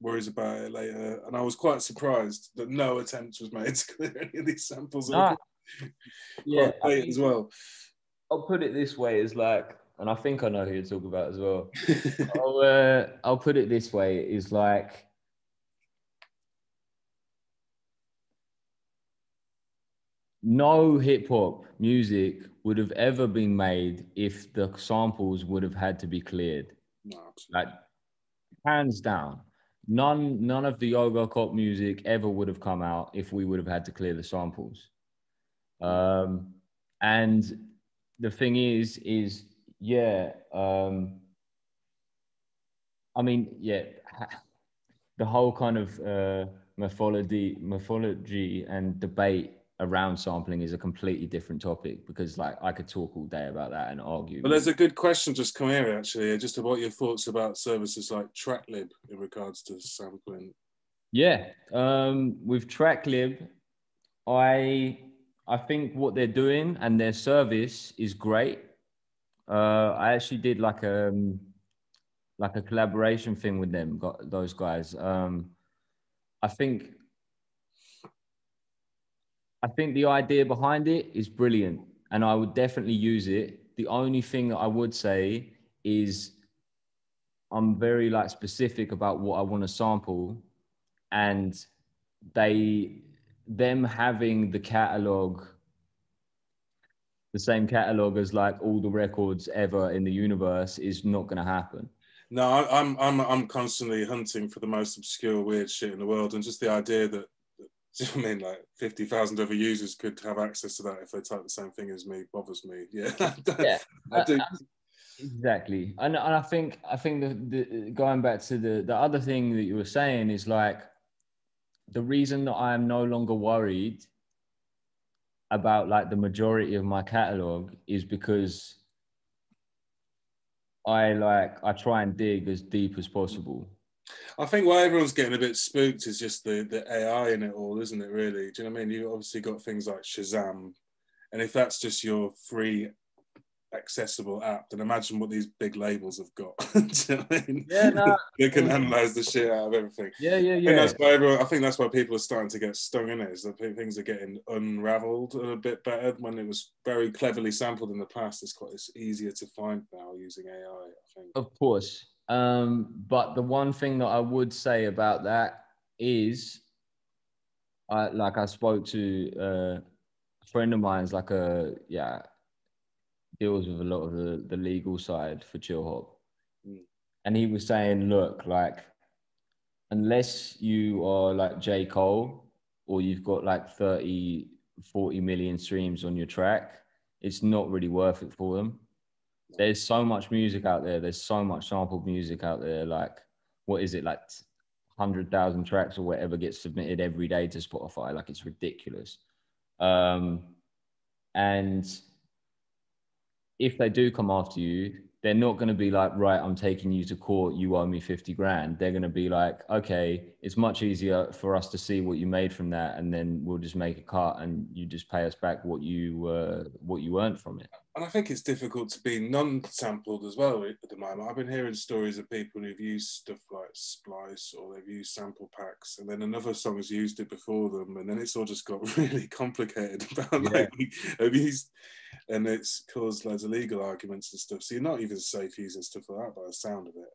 Worries about it later. And I was quite surprised that no attempt was made to clear any of these samples. Yeah, quite late as well. I'll put it this way: is like, and I think I know who you're talking about as well. I'll put it this way: is like, no hip hop music would have ever been made if the samples would have had to be cleared. No, like, hands down. None of the Yogocop music ever would have come out if we would have had to clear the samples. And the thing is yeah, I mean, yeah, the whole kind of mythology and debate around sampling is a completely different topic, because like I could talk all day about that and argue. Well, there's a good question just come here actually, just about your thoughts about services like TrackLib in regards to sampling. Yeah, with TrackLib, I think what they're doing and their service is great. I actually did like a collaboration thing with them, got those guys. I think the idea behind it is brilliant, and I would definitely use it. The only thing that I would say is I'm very like specific about what I want to sample, and them having the same catalog as like all the records ever in the universe is not going to happen. No, I'm constantly hunting for the most obscure, weird shit in the world, and just the idea that, I mean, like 50,000 other users could have access to that if they type the same thing as me bothers me. Yeah, Yeah, I do. Exactly, and I think the going back to the other thing that you were saying is like the reason that I am no longer worried about like the majority of my catalog is because I try and dig as deep as possible. I think why everyone's getting a bit spooked is just the AI in it all, isn't it? Really, do you know what I mean? You obviously got things like Shazam, and if that's just your free accessible app, then imagine what these big labels have got. Do you know what I mean? Yeah, no, They can analyze the shit out of everything. Yeah. I think that's why people are starting to get stung in it, is that things are getting unraveled a bit better. When it was very cleverly sampled in the past, it's easier to find now using AI, I think. Of course. But the one thing that I would say about that is, I spoke to a friend of mine's deals with a lot of the legal side for Chillhop. And he was saying, look, like, unless you are like J. Cole or you've got like 30, 40 million streams on your track, it's not really worth it for them. There's so much music out there. There's so much sampled music out there. Like, what is it, like 100,000 tracks or whatever gets submitted every day to Spotify? Like, it's ridiculous. And if they do come after you, they're not going to be like, right, I'm taking you to court, you owe me 50 grand. They're going to be like, okay, it's much easier for us to see what you made from that, and then we'll just make a cut and you just pay us back what you earned from it. And I think it's difficult to be non-sampled as well at the moment. I've been hearing stories of people who've used stuff like Splice, or they've used sample packs, and then another song has used it before them, and then it's all just got really complicated about like, and it's caused loads of legal arguments and stuff. So you're not even safe using stuff like that by the sound of it.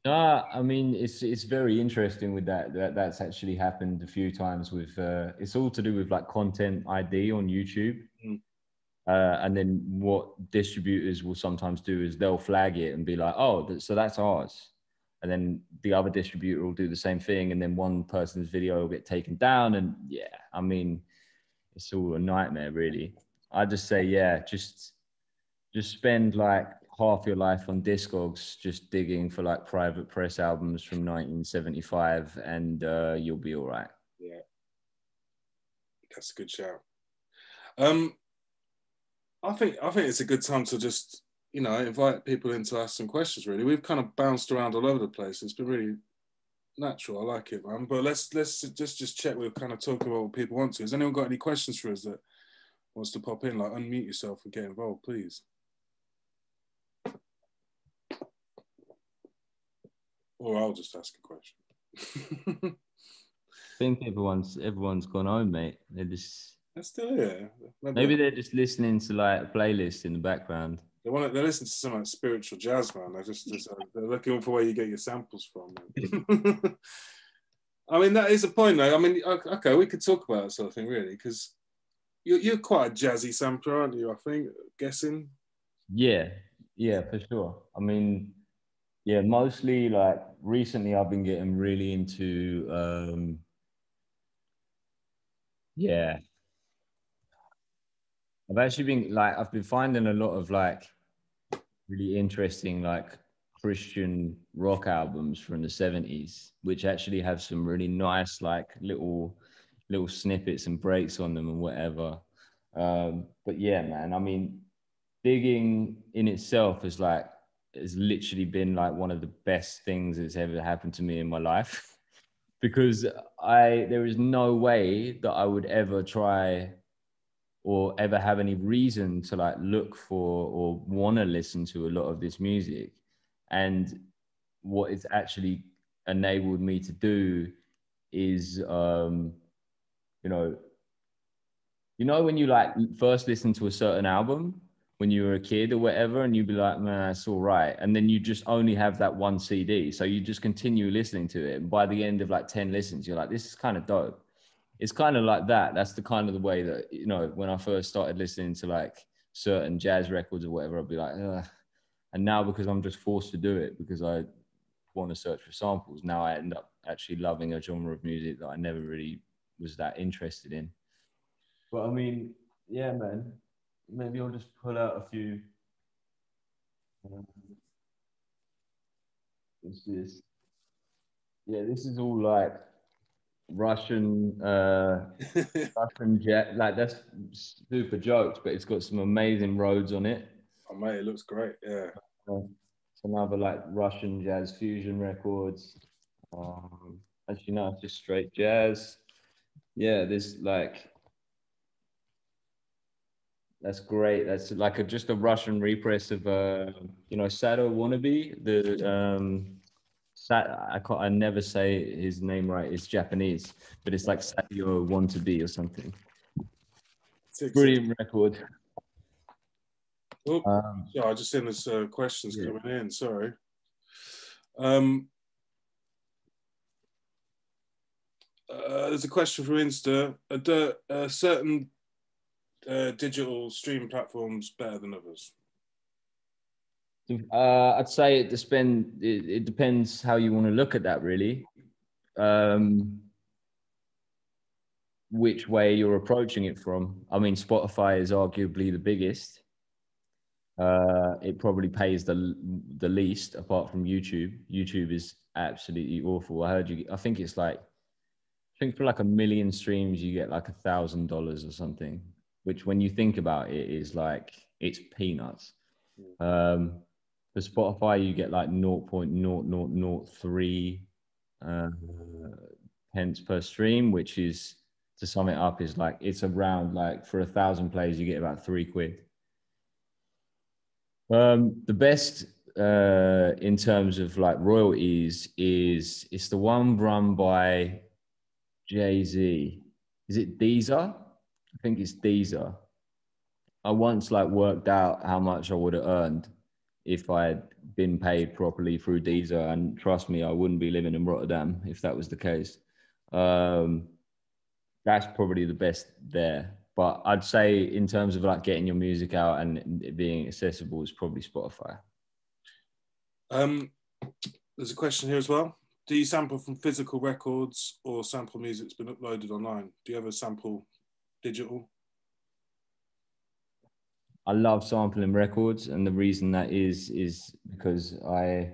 I mean, it's very interesting with that's actually happened a few times with, it's all to do with like content ID on YouTube. And then what distributors will sometimes do is they'll flag it and be like, oh, so that's ours. And then the other distributor will do the same thing. And then one person's video will get taken down. And yeah, I mean, it's all a nightmare, really. I just say, yeah, just spend like half your life on Discogs, just digging for like private press albums from 1975, and you'll be all right. Yeah, that's a good shout. I think it's a good time to just, invite people in to ask some questions. Really, we've kind of bounced around all over the place. It's been really natural. I like it, man. But let's just check. We're kind of talking about what people want to. Has anyone got any questions for us that wants to pop in? Like, unmute yourself and get involved, please. Or I'll just ask a question. I think everyone's gone home, mate. They're still here. Maybe they're just listening to like a playlist in the background. They're listening to some like spiritual jazz, man. They're looking for where you get your samples from. I mean, that is a point, though. I mean, okay, we could talk about that sort of thing, really, because you're quite a jazzy sampler, aren't you? I think, guessing. Yeah, for sure. I mean, yeah, mostly like recently I've been getting really into I've been finding a lot of like really interesting like Christian rock albums from the 70s, which actually have some really nice like little snippets and breaks on them and whatever. But yeah, man, I mean, digging in itself has literally been like one of the best things that's ever happened to me in my life. Because there is no way that I would ever try or ever have any reason to like look for or want to listen to a lot of this music. And what it's actually enabled me to do is you know when you like first listen to a certain album when you were a kid or whatever, and you'd be like, man, it's all right. And then you just only have that one CD. So you just continue listening to it. And by the end of like 10 listens, you're like, this is kind of dope. It's kind of like that. That's the kind of the way that, when I first started listening to like certain jazz records or whatever, I'd be like, ugh. And now because I'm just forced to do it because I want to search for samples, now I end up actually loving a genre of music that I never really was that interested in. But I mean, yeah, man. Maybe I'll just pull out a few. What's this? Yeah, this is all like Russian, Russian jet. Like that's super jokes, but it's got some amazing roads on it. Oh mate, it looks great. Yeah. Some other like Russian jazz fusion records. As you know, it's just straight jazz. Yeah, there's like that's great. That's like just a Russian repress of Sado Wannabe. I never say his name right. It's Japanese, but it's like Sadio Want to Be or something. Brilliant record. Oh, I just seen there's questions coming in. Sorry. There's a question from Insta. Are certain digital stream platforms better than others? I'd say it depends how you want to look at that, really. Which way you're approaching it from. I mean, Spotify is arguably the biggest. It probably pays the least, apart from YouTube. YouTube is absolutely awful. I think it's like, for like 1 million streams, you get like $1,000 or something, which when you think about it is like, it's peanuts. For Spotify, you get like 0.0003 pence per stream, which is, to sum it up, is like, it's around like for 1,000 plays, you get about £3. The best in terms of like royalties it's the one run by Jay-Z. Is it Deezer? I think it's Deezer. I once like worked out how much I would have earned if I had been paid properly through Deezer, and trust me, I wouldn't be living in Rotterdam if that was the case. That's probably the best there. But I'd say in terms of like getting your music out and it being accessible, it's probably Spotify. There's a question here as well. Do you sample from physical records or sample music that's been uploaded online? Do you ever sample digital? I love sampling records, and the reason that is because I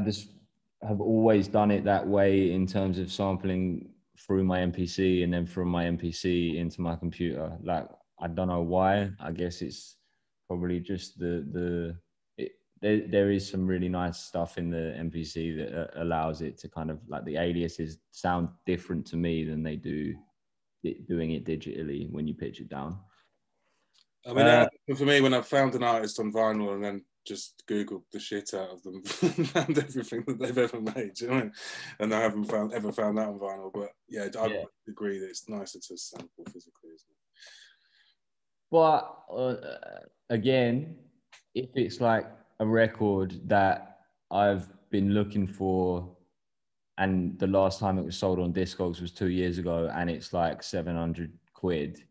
just have always done it that way in terms of sampling through my MPC and then from my MPC into my computer. Like, I don't know why. I guess it's probably just there is some really nice stuff in the MPC that allows it to kind of like, the aliases sound different to me than they do doing it digitally when you pitch it down. I mean, for me, when I found an artist on vinyl and then just Googled the shit out of them, found everything that they've ever made, do you know what I mean? And I haven't ever found that on vinyl. But yeah, I agree that it's nicer to sample physically, isn't it? But again, if it's like a record that I've been looking for, and the last time it was sold on Discogs was 2 years ago, and it's like 700 quid,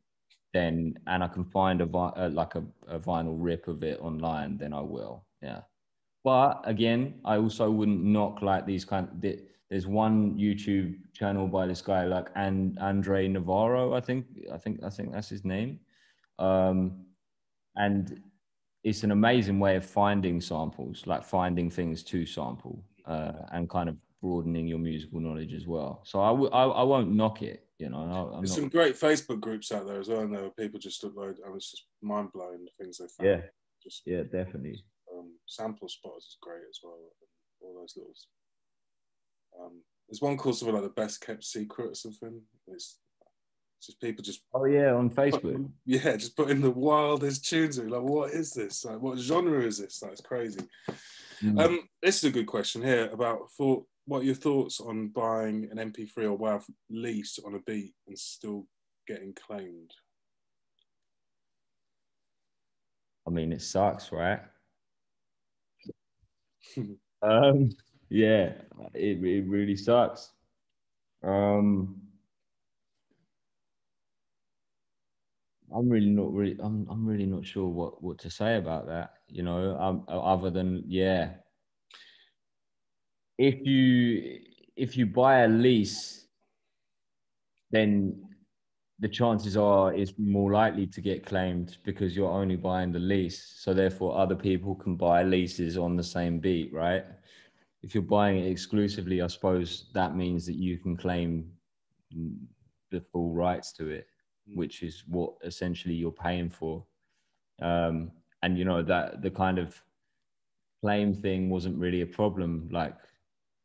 then, and I can find a vinyl rip of it online, then I will. Yeah. But again, I also wouldn't knock like these there's one YouTube channel by this guy like Andre Navarro, I think that's his name. And it's an amazing way of finding samples, like finding things to sample, and kind of broadening your musical knowledge as well. So I won't knock it, you know. There's some great Facebook groups out there as well, and there were people just upload, and it's just mind blowing the things they found. Yeah, definitely. Sample spotters is great as well. All those little. There's one called something like the best kept secret or something. It's just people just. Oh yeah, on Facebook. Just putting the wildest tunes in. Like, what is this? Like, what genre is this? That's crazy. This is a good question here about what are your thoughts on buying an MP3 or WAV lease on a beat and still getting claimed? I mean, it sucks, right? Yeah, it really sucks. I'm really not sure what to say about that, you know, other than, yeah, if you buy a lease, then the chances are it's more likely to get claimed because you're only buying the lease. So therefore other people can buy leases on the same beat, right? If you're buying it exclusively, I suppose that means that you can claim the full rights to it, which is what essentially you're paying for. And you know, that the kind of claim thing wasn't really a problem, like,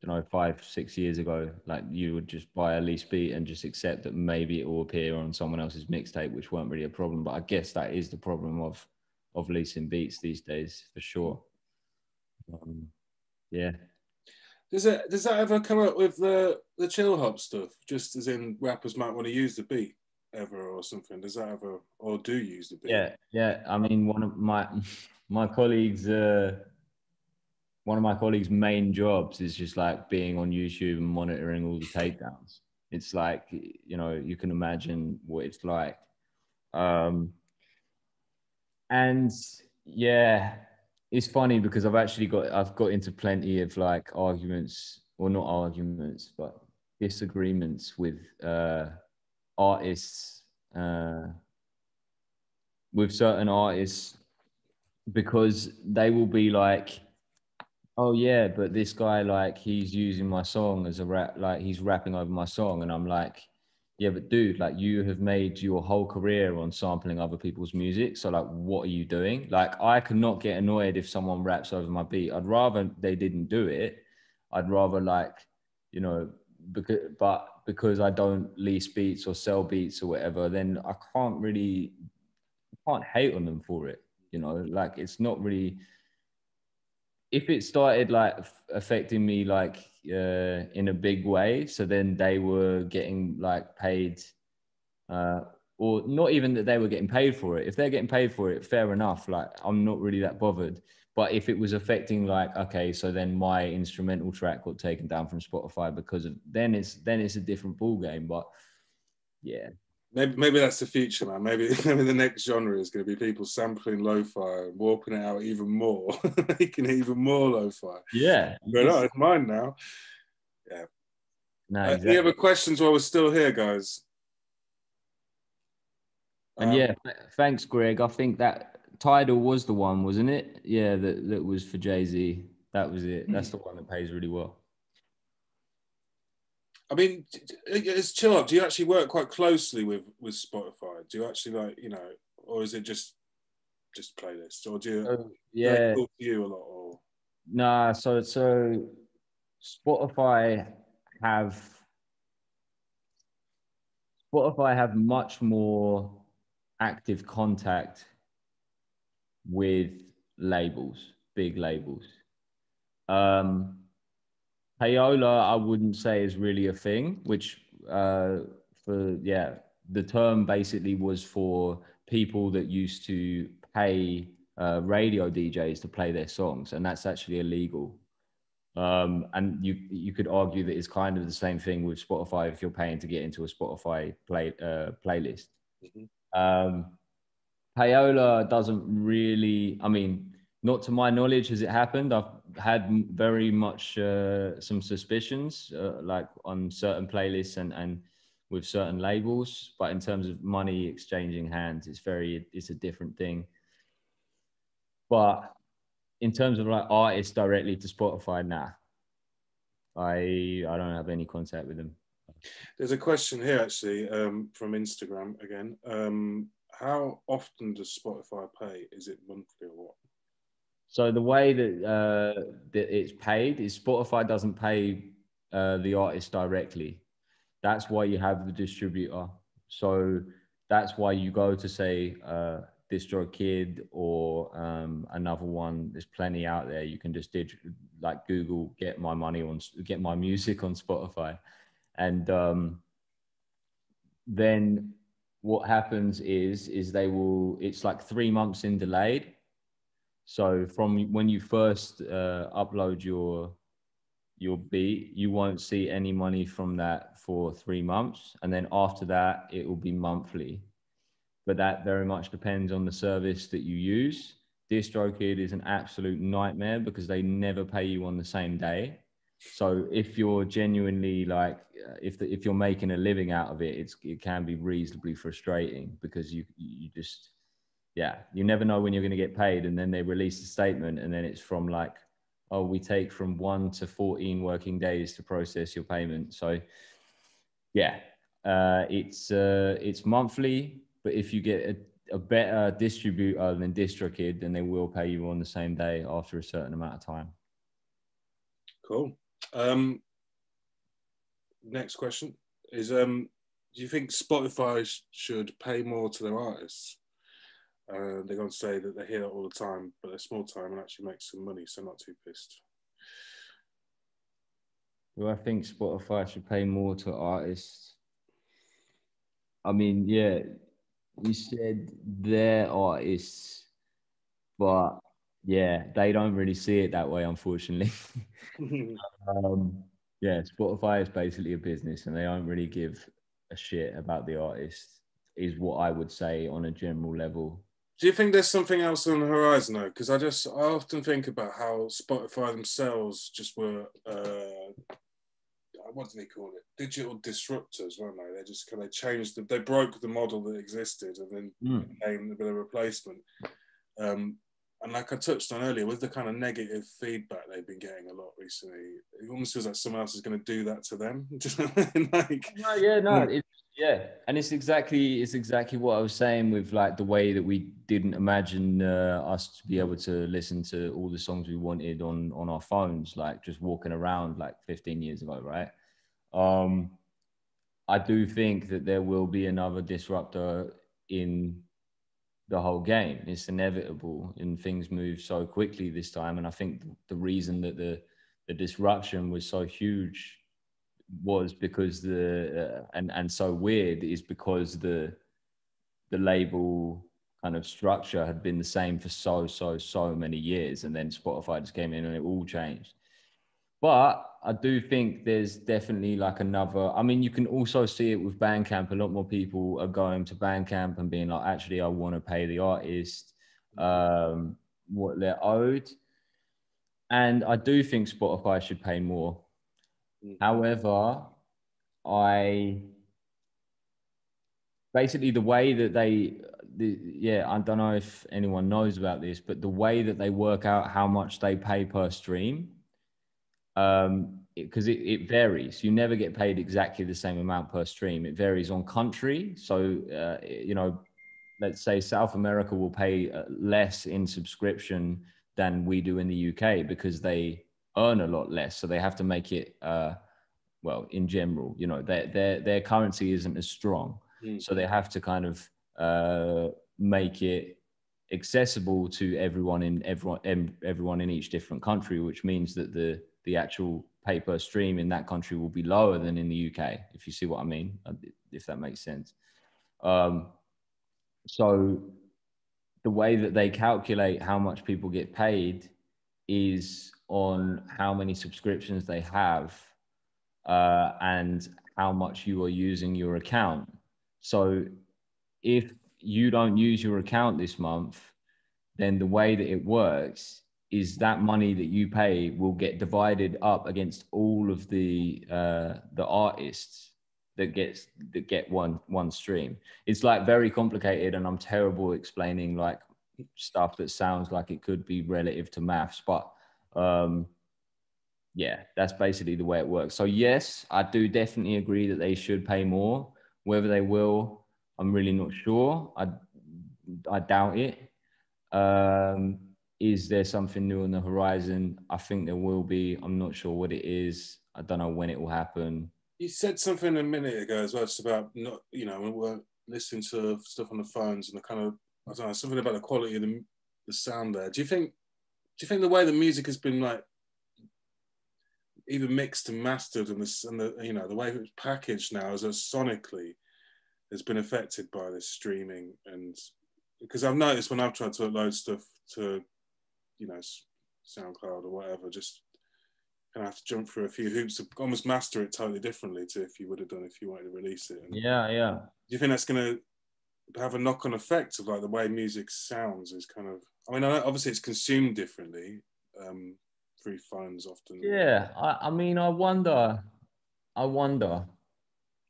you know, 5-6 years ago. Like, you would just buy a lease beat and just accept that maybe it will appear on someone else's mixtape, which weren't really a problem. But I guess that is the problem of leasing beats these days, for sure. Yeah. Does that ever come up with the Chillhop stuff? Just as in rappers might want to use the beat ever or something. Does that ever, or do you use the beat? Yeah. I mean, one of my colleagues, one of my colleagues' main jobs is just like being on YouTube and monitoring all the takedowns. It's like, you know, you can imagine what it's like. And yeah, it's funny because I've got into plenty of like arguments, or not arguments, but disagreements with artists, with certain artists, because they will be like, oh yeah, but this guy, like, he's using my song as a rap, like he's rapping over my song. And I'm like, yeah, but dude, like, you have made your whole career on sampling other people's music. So like, what are you doing? Like, I could not get annoyed if someone raps over my beat. I'd rather they didn't do it. I'd rather, like, you know, because I don't lease beats or sell beats or whatever, then I can't hate on them for it. You know, like, it's not really, if it started like affecting me like in a big way, so then they were getting like paid, or not even that they were getting paid for it. If they're getting paid for it, fair enough. Like, I'm not really that bothered. But if it was affecting, like, okay, so then my instrumental track got taken down from Spotify because of, then it's a different ball game. But yeah. Maybe that's the future, man. Maybe the next genre is going to be people sampling lo-fi and warping it out even more, making it even more lo-fi. Yeah. But no, it's mine now. Yeah. No, exactly. Any other questions while we're still here, guys? And yeah, thanks, Greg. I think that Tidal was the one, wasn't it? Yeah, that was for Jay-Z. That was it. That's the one that pays really well. I mean, as Chillhop, do you actually work quite closely with Spotify? Do you actually, like, you know, or is it just playlists, or do you do they talk to you a lot? Or nah, so Spotify have much more active contact with labels, big labels. Payola, I wouldn't say is really a thing, which the term basically was for people that used to pay radio DJs to play their songs, and that's actually illegal. And you could argue that it's kind of the same thing with Spotify if you're paying to get into a Spotify playlist. Payola doesn't really, I mean, not to my knowledge has it happened. I've had very much some suspicions, like on certain playlists and with certain labels, but in terms of money exchanging hands, it's a different thing. But in terms of like artists directly to Spotify, nah, I don't have any contact with them. There's a question here actually from Instagram again. How often does Spotify pay? Is it monthly or what? So the way that it's paid is Spotify doesn't pay the artist directly. That's why you have the distributor. So that's why you go to say DistroKid or another one. There's plenty out there. You can just like Google, get my music on Spotify, and then what happens is it's like 3 months in delayed. So from when you first upload your beat, you won't see any money from that for 3 months. And then after that, it will be monthly. But that very much depends on the service that you use. DistroKid is an absolute nightmare because they never pay you on the same day. So if you're genuinely like, if you're making a living out of it, it can be reasonably frustrating because you just, yeah, you never know when you're going to get paid. And then they release a statement and then it's from like, oh, we take from 1 to 14 working days to process your payment. So yeah, it's monthly, but if you get a better distributor than DistroKid, then they will pay you on the same day after a certain amount of time. Cool. Next question is, do you think Spotify should pay more to their artists? They're going to say that they hear it all the time, but they're small time and actually make some money, so not too pissed. Do I think Spotify should pay more to artists? I mean, yeah, you said their artists, but yeah, they don't really see it that way, unfortunately. Yeah, Spotify is basically a business and they don't really give a shit about the artist, is what I would say on a general level. Do you think there's something else on the horizon though? Because I often think about how Spotify themselves just were, what do they call it? Digital disruptors, weren't they? They just kind of changed they broke the model that existed and then became a bit of a replacement. And like I touched on earlier, with the kind of negative feedback they've been getting a lot recently, it almost feels like someone else is going to do that to them. And it's exactly what I was saying with like the way that we didn't imagine us to be able to listen to all the songs we wanted on our phones, like just walking around like 15 years ago, right? I do think that there will be another disruptor in the whole game. It's inevitable and things move so quickly this time. And I think the reason that the disruption was so huge was because and so weird is because the label kind of structure had been the same for so many years. And then Spotify just came in and it all changed. But I do think there's definitely like another, I mean, you can also see it with Bandcamp. A lot more people are going to Bandcamp and being like, actually, I want to pay the artist what they're owed. And I do think Spotify should pay more. However, basically the way that I don't know if anyone knows about this, but the way that they work out how much they pay per stream, because it varies. You never get paid exactly the same amount per stream. It varies on country. So, let's say South America will pay less in subscription than we do in the UK because they earn a lot less. So they have to make it, well, in general, their currency isn't as strong. So they have to kind of make it accessible to everyone in each different country, which means that the actual pay per stream in that country will be lower than in the UK, if you see what I mean, if that makes sense. So the way that they calculate how much people get paid is on how many subscriptions they have and how much you are using your account. So if you don't use your account this month, then the way that it works is that money that you pay will get divided up against all of the artists. that get one stream. It's like very complicated, and I'm terrible explaining like stuff that sounds like it could be relative to maths, but yeah, that's basically the way it works. So yes, I do definitely agree that they should pay more. Whether they will, I'm really not sure. I doubt it. Is there something new on the horizon? I think there will be. I'm not sure what it is. I don't know when it will happen. You said something a minute ago as well, just about not, you know, when we're listening to stuff on the phones and the kind of, I don't know, something about the quality of the sound there. Do you think the way the music has been like even mixed and mastered and the you know, the way it's packaged now as a sonically has been affected by this streaming? And because I've noticed when I've tried to upload stuff to, you know, SoundCloud or whatever, just kind of have to jump through a few hoops to almost master it totally differently to if you would have done if you wanted to release it. And Yeah. do you think that's going to have a knock-on effect of like the way music sounds? Is kind of, I mean, obviously it's consumed differently through phones often. Yeah. I mean, I wonder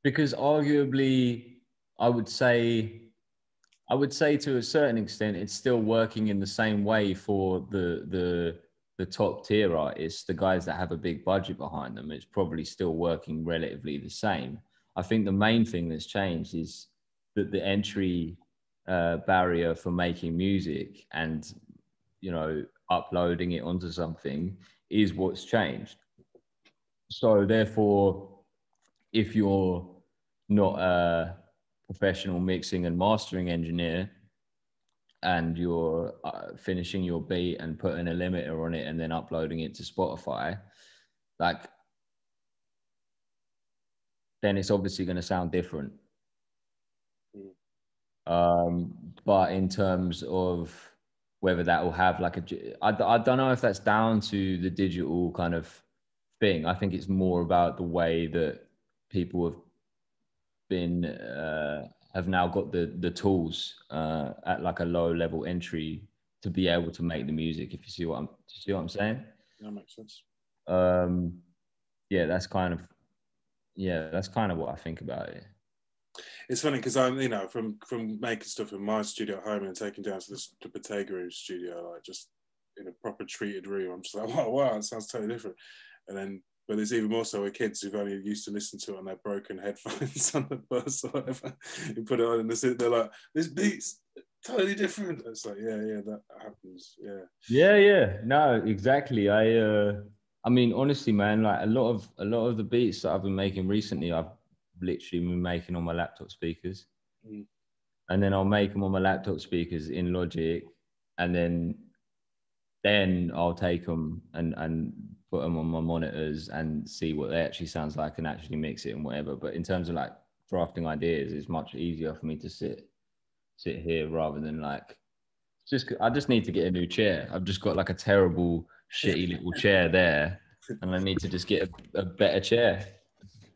because arguably, I would say to a certain extent, it's still working in the same way for the top tier artists, the guys that have a big budget behind them. It's probably still working relatively the same. I think the main thing that's changed is that the entry barrier for making music and, you know, uploading it onto something is what's changed. So therefore, if you're not a professional mixing and mastering engineer and you're finishing your beat and putting a limiter on it and then uploading it to Spotify, like, then it's obviously going to sound different. But in terms of whether that will have like I don't know if that's down to the digital kind of thing. I think it's more about the way that people have been have now got the tools at like a low level entry to be able to make the music. If you see what I'm saying? That makes sense. Yeah, that's kind of what I think about it. It's funny because I'm, you know, from making stuff in my studio at home and taking down to the Bottega studio, like just in a proper treated room, I'm just like, wow, it sounds totally different. And then, but there's even more so with kids who've only used to listen to it on their broken headphones on the bus or whatever. You put it on and they're like, this beat's totally different. It's like, yeah, that happens. Yeah. No, exactly. I mean, honestly, man, like a lot of the beats that I've been making recently, I've literally been making on my laptop speakers. And then I'll make them on my laptop speakers in Logic, and then I'll take them and put them on my monitors and see what they actually sounds like and actually mix it and whatever. But in terms of like drafting ideas, it's much easier for me to sit here rather than like I just need to get a new chair. I've just got like a terrible, shitty little chair there, and I need to just get a better chair.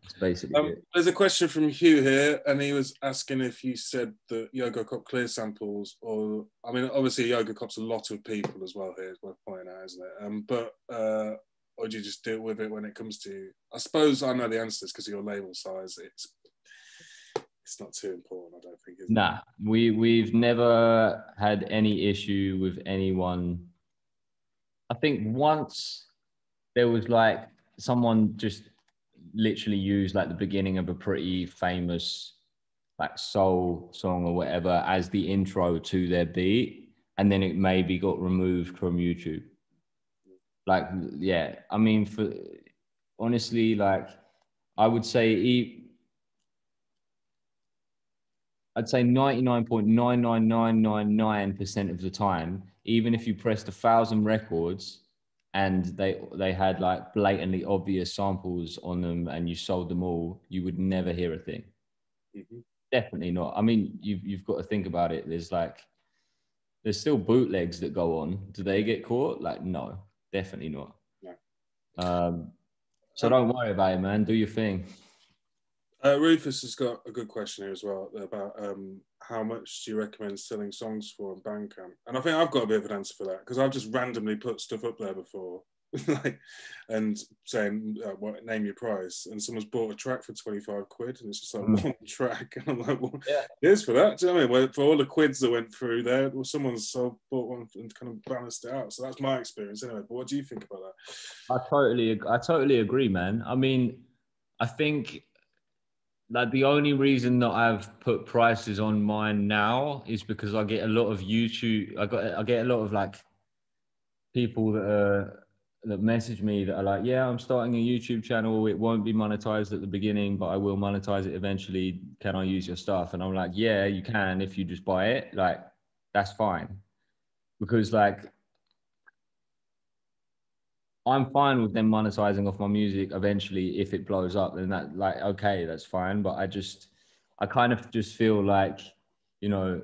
That's basically it. There's a question from Hugh here, and he was asking if you said that Yogocop clear samples, or I mean, obviously Yogocop's a lot of people as well here, is worth pointing out, isn't it? But or do you just deal with it when it comes to? I suppose I know the answer is because of your label size. It's not too important, I don't think. Is it? Nah, we've never had any issue with anyone. I think once there was like someone just literally used like the beginning of a pretty famous like soul song or whatever as the intro to their beat, and then it maybe got removed from YouTube. Like, yeah, I mean, honestly, like I would say I'd say 99.99999% of the time, even if you pressed 1,000 records and they had like blatantly obvious samples on them and you sold them all, you would never hear a thing. Mm-hmm. Definitely not. I mean, you've got to think about it. There's still bootlegs that go on. Do they get caught? Like, no, definitely not. Yeah. So don't worry about it, man. Do your thing. Rufus has got a good question here as well about how much do you recommend selling songs for on Bandcamp? And I think I've got a bit of an answer for that because I've just randomly put stuff up there before. like, and saying, what, name your price, and someone's bought a track for 25 quid, and it's just like one track, and I'm like, well, Yeah. here's for that. Do you know what I mean? Well, for all the quids that went through there, well, someone's bought one and kind of balanced it out. So that's my experience anyway. But what do you think about that? I totally agree, man. I mean, I think like the only reason that I've put prices on mine now is because I get a lot of YouTube. I get a lot of like people that message me that are like, yeah, I'm starting a YouTube channel. It won't be monetized at the beginning, but I will monetize it eventually. Can I use your stuff? And I'm like, yeah, you can if you just buy it. Like, that's fine. Because like, I'm fine with them monetizing off my music eventually if it blows up. Then that, like, okay, that's fine. But I kind of just feel like, you know,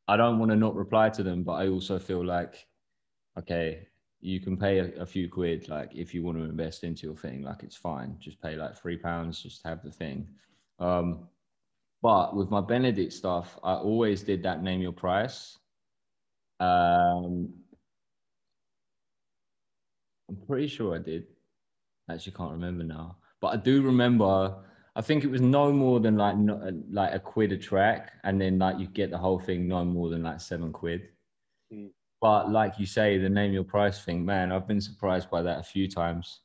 I don't want to not reply to them, but I also feel like, okay, you can pay a few quid, like if you want to invest into your thing, like it's fine. Just pay like £3, just have the thing. But with my Benaddict stuff, I always did that name your price. I'm pretty sure I did. Actually, can't remember now. But I do remember, I think it was no more than like a quid a track. And then like you get the whole thing no more than like 7 quid. But like you say, the name your price thing, man, I've been surprised by that a few times.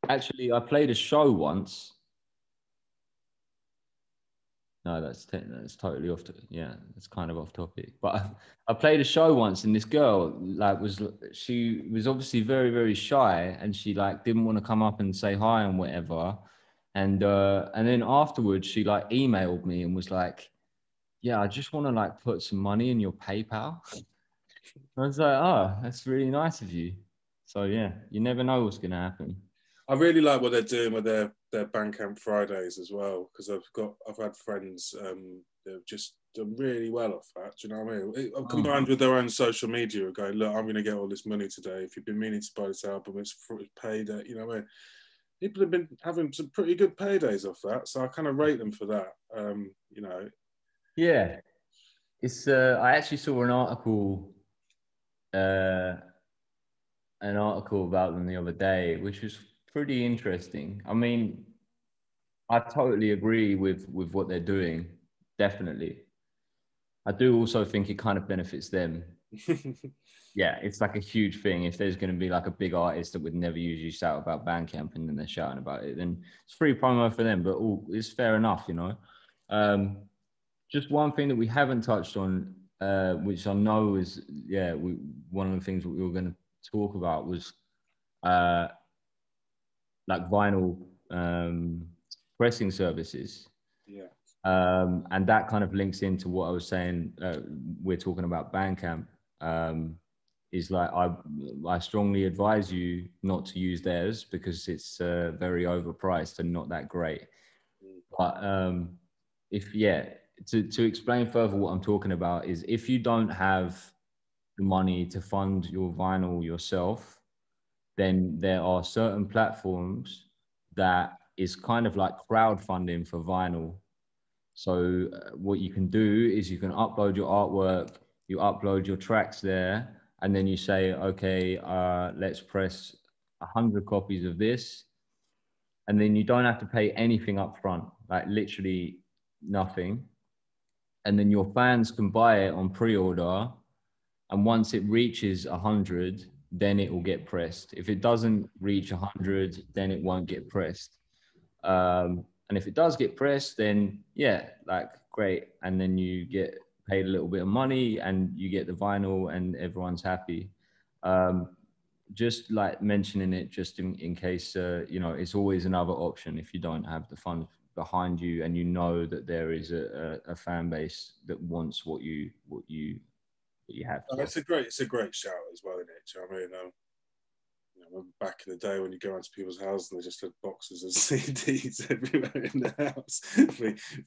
Actually, I played a show once. No, that's totally off. Yeah, it's kind of off topic. But I played a show once, and this girl she was obviously very, very shy, and she like didn't want to come up and say hi and whatever. And then afterwards, she like emailed me and was like, "Yeah, I just want to like put some money in your PayPal." I was like, "Oh, that's really nice of you." So yeah, you never know what's gonna happen. I really like what they're doing with their Bandcamp Fridays as well, because I've had friends that have just done really well off that. Do you know what I mean? Combined with their own social media, going, look, I'm going to get all this money today. If you've been meaning to buy this album, it's paid. You know what I mean? People have been having some pretty good paydays off that, so I kind of rate them for that. You know. Yeah, it's. I actually saw an article about them the other day, which was pretty interesting. I mean, I totally agree with what they're doing. Definitely. I do also think it kind of benefits them. Yeah, it's like a huge thing. If there's going to be like a big artist that would never usually shout about Bandcamp and then they're shouting about it, then it's free promo for them, but it's fair enough, you know. Just one thing that we haven't touched on, which I know is, one of the things that we were going to talk about was like vinyl pressing services. Yeah. And that kind of links into what I was saying. We're talking about Bandcamp. Is like I strongly advise you not to use theirs because it's very overpriced and not that great. But to explain further what I'm talking about is if you don't have the money to fund your vinyl yourself, then there are certain platforms that is kind of like crowdfunding for vinyl. So what you can do is you can upload your artwork, you upload your tracks there, and then you say, okay, let's press 100 copies of this. And then you don't have to pay anything up front, like literally nothing. And then your fans can buy it on pre-order. And once it reaches 100, then it will get pressed. If it doesn't reach 100, then it won't get pressed. And if it does get pressed, then yeah, like great. And then you get paid a little bit of money and you get the vinyl and everyone's happy. Just like mentioning it just in case, it's always another option if you don't have the funds behind you and you know that there is a fan base that wants what you have. It's a great shout as well, isn't it? Do you know what I mean? Back in the day when you go into people's houses and they just had boxes of CDs everywhere in the house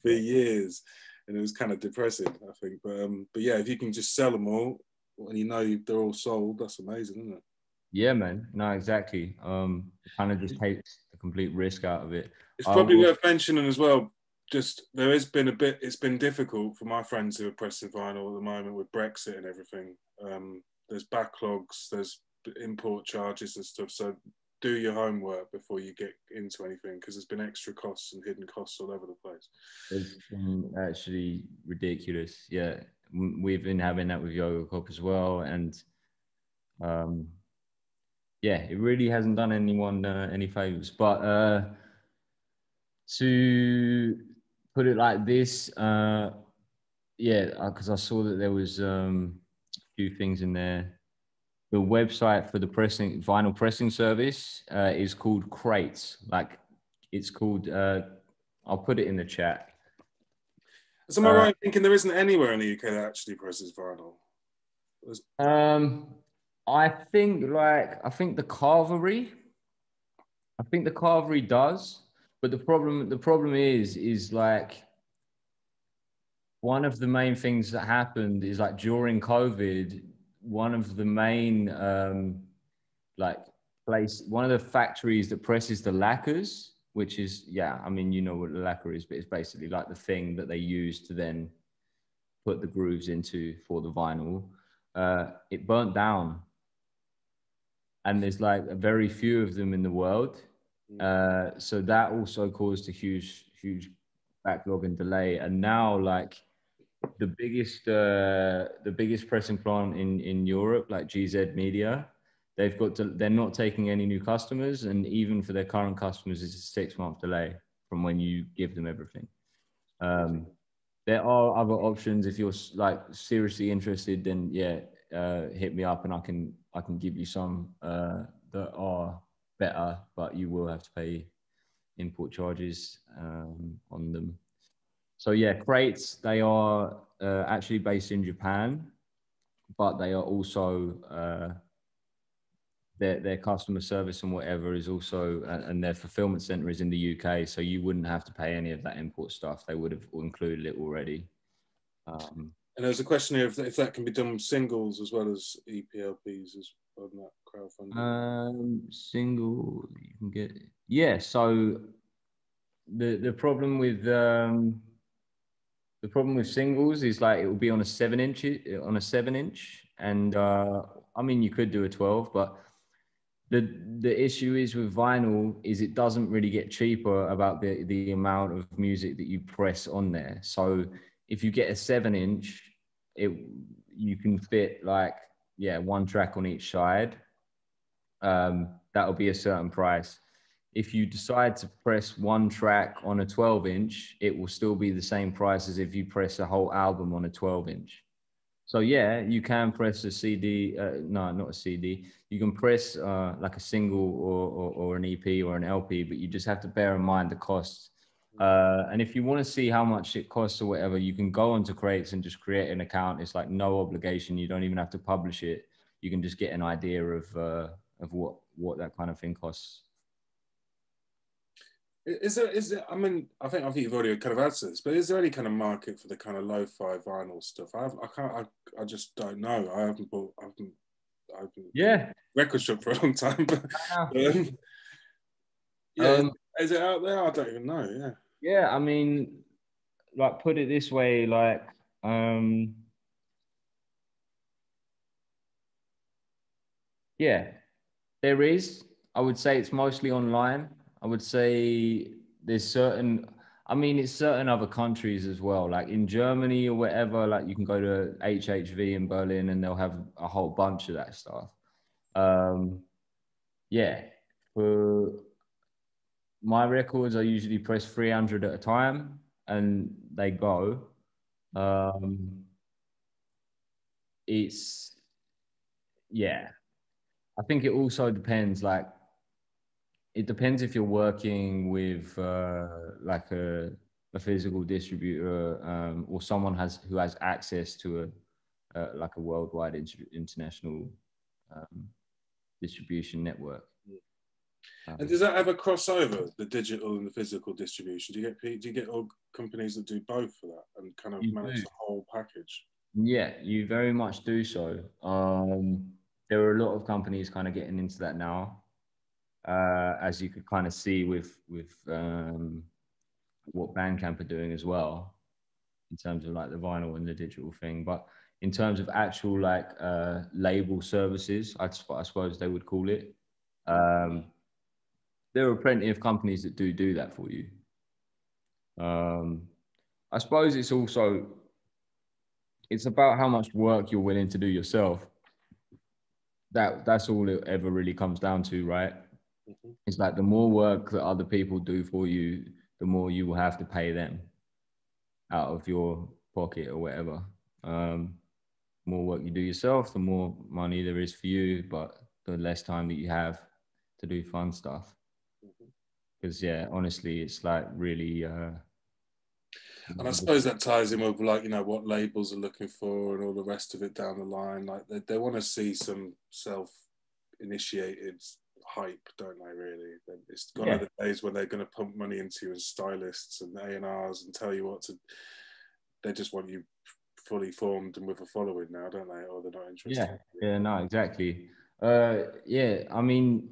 for years, and it was kind of depressing, I think. But yeah, if you can just sell them all and you know they're all sold, that's amazing, isn't it? Yeah, man. No, exactly. It kind of just takes the complete risk out of it. It's probably worth mentioning as well. Just there has been it's been difficult for my friends who are pressing vinyl at the moment with Brexit and everything. There's backlogs. There's import charges and stuff. So do your homework before you get into anything, because there's been extra costs and hidden costs all over the place. It's been actually ridiculous. Yeah, we've been having that with Yogocop as well, and yeah, it really hasn't done anyone any favors. But to put it like this, yeah, because I saw that there was a few things in there. The website for the vinyl pressing service is called Crates. Like, it's called. I'll put it in the chat. So am I right in thinking there isn't anywhere in the UK that actually presses vinyl? I think the Carvery. I think the Carvery does, but the problem is like, one of the main things that happened is, like, during COVID, one of the main one of the factories that presses the lacquers, which is, yeah, I mean, you know what the lacquer is, but it's basically like the thing that they use to then put the grooves into for the vinyl. It burnt down, and there's like a very few of them in the world. So that also caused a huge backlog and delay. And now, like, the biggest pressing plant in Europe, like GZ Media, they're not taking any new customers, and even for their current customers, it's a 6-month delay from when you give them everything. There are other options. If you're like seriously interested, then yeah, hit me up and I can give you some that are better, but you will have to pay import charges on them. So yeah, Crates, they are actually based in Japan, but they are also their customer service and whatever is also, and their fulfillment center is in the UK. So you wouldn't have to pay any of that import stuff. They would have included it already. And there's a question here if that can be done with singles as well as EPLPs as well, that crowdfunding. Single, you can get, yeah. So the problem with singles is, like, it will be on a 7-inch, and I mean, you could do a 12, but the issue is with vinyl is it doesn't really get cheaper about the amount of music that you press on there. So if you get a 7-inch, you can fit, like, yeah, 1 track on each side. That'll be a certain price. If you decide to press 1 track on a 12-inch, it will still be the same price as if you press a whole album on a 12-inch. So yeah, you can press a CD. No, not a CD. You can press like a single or an EP or an LP, but you just have to bear in mind the costs. And if you want to see how much it costs or whatever, you can go onto Crates and just create an account. It's like no obligation. You don't even have to publish it. You can just get an idea of what that kind of thing costs. Is there? I mean, I think you've already kind of answered this, but is there any kind of market for the kind of lo-fi vinyl stuff? I just don't know. I haven't Yeah, record shop for a long time, but yeah, is it out there? I don't even know. Yeah. Yeah, I mean, like, put it this way, like, yeah, there is. I would say it's mostly online. I would say there's certain, I mean, it's certain other countries as well. Like in Germany or whatever, like you can go to HHV in Berlin and they'll have a whole bunch of that stuff. Yeah, for my records, I usually press 300 at a time and they go. It's, yeah, I think it also depends, like, it depends if you're working with like a physical distributor or someone who has access to like a worldwide international distribution network. And does that ever cross over the digital and the physical distribution? Do you get all companies that do both for that and kind of manage the whole package? Yeah, you very much do so. There are a lot of companies kind of getting into that now, as you could kind of see with what Bandcamp are doing as well, in terms of like the vinyl and the digital thing. But in terms of actual like label services, I suppose they would call it. There are plenty of companies that do that for you. I suppose it's also, it's about how much work you're willing to do yourself. That's all it ever really comes down to, right? Mm-hmm. It's like the more work that other people do for you, the more you will have to pay them out of your pocket or whatever. More work you do yourself, the more money there is for you, but the less time that you have to do fun stuff. Because yeah, honestly, it's like really and I suppose that ties in with, like, you know, what labels are looking for and all the rest of it down the line. Like they want to see some self-initiated hype, don't they, really? It's gone are the days when they're going to pump money into you as stylists and A&Rs and tell you what to... They just want you fully formed and with a following now, don't they? Or they're not interested. Yeah, no, exactly. Yeah, I mean...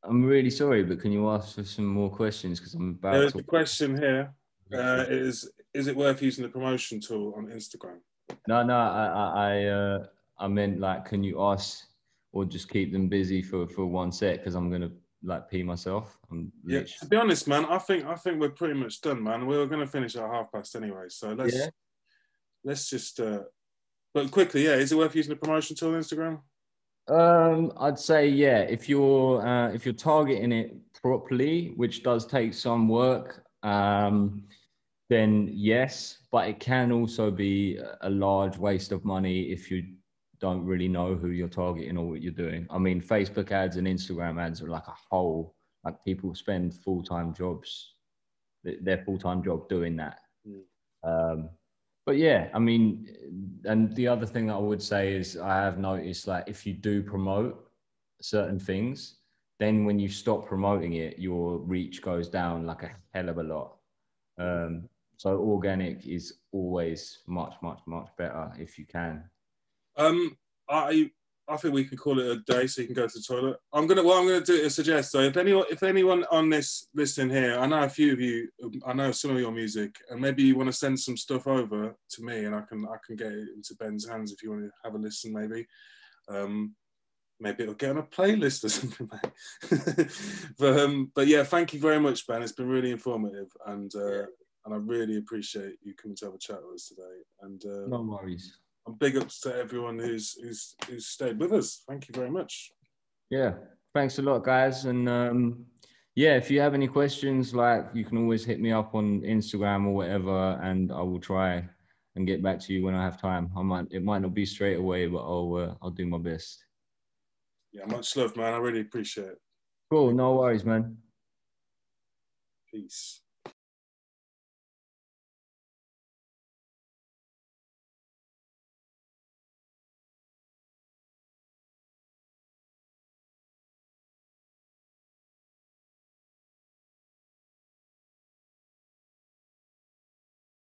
I'm really sorry, but can you ask for some more questions? Because I'm about There's a question here. Is it worth using the promotion tool on Instagram? No, I meant, like, can you ask or just keep them busy for 1 sec? Because I'm gonna like pee myself. Yeah, to be honest, man, I think we're pretty much done, man. We were gonna finish at past anyway, so let's just. But quickly, yeah, is it worth using the promotion tool on Instagram? I'd say yeah. If you're targeting it properly, which does take some work, then yes. But it can also be a large waste of money if you don't really know who you're targeting or what you're doing. I mean, Facebook ads and Instagram ads are like a whole. Like, people spend full-time jobs, their full-time job doing that. But yeah, I mean, and the other thing that I would say is, I have noticed, like, if you do promote certain things, then when you stop promoting it, your reach goes down like a hell of a lot. So organic is always much better if you can. I think we can call it a day, so you can go to the toilet. What I'm gonna do is suggest. So if anyone on this listening here, I know a few of you, I know some of your music, and maybe you want to send some stuff over to me, and I can get it into Ben's hands if you want to have a listen. Maybe it'll get on a playlist or something, mate. but yeah, thank you very much, Ben. It's been really informative, and I really appreciate you coming to have a chat with us today. And no worries. And big ups to everyone who's stayed with us. Thank you very much. Yeah, thanks a lot, guys. And yeah, if you have any questions, like, you can always hit me up on Instagram or whatever, and I will try and get back to you when I have time. It might not be straight away, but I'll do my best. Yeah, much love, man. I really appreciate it. Cool, no worries, man. Peace.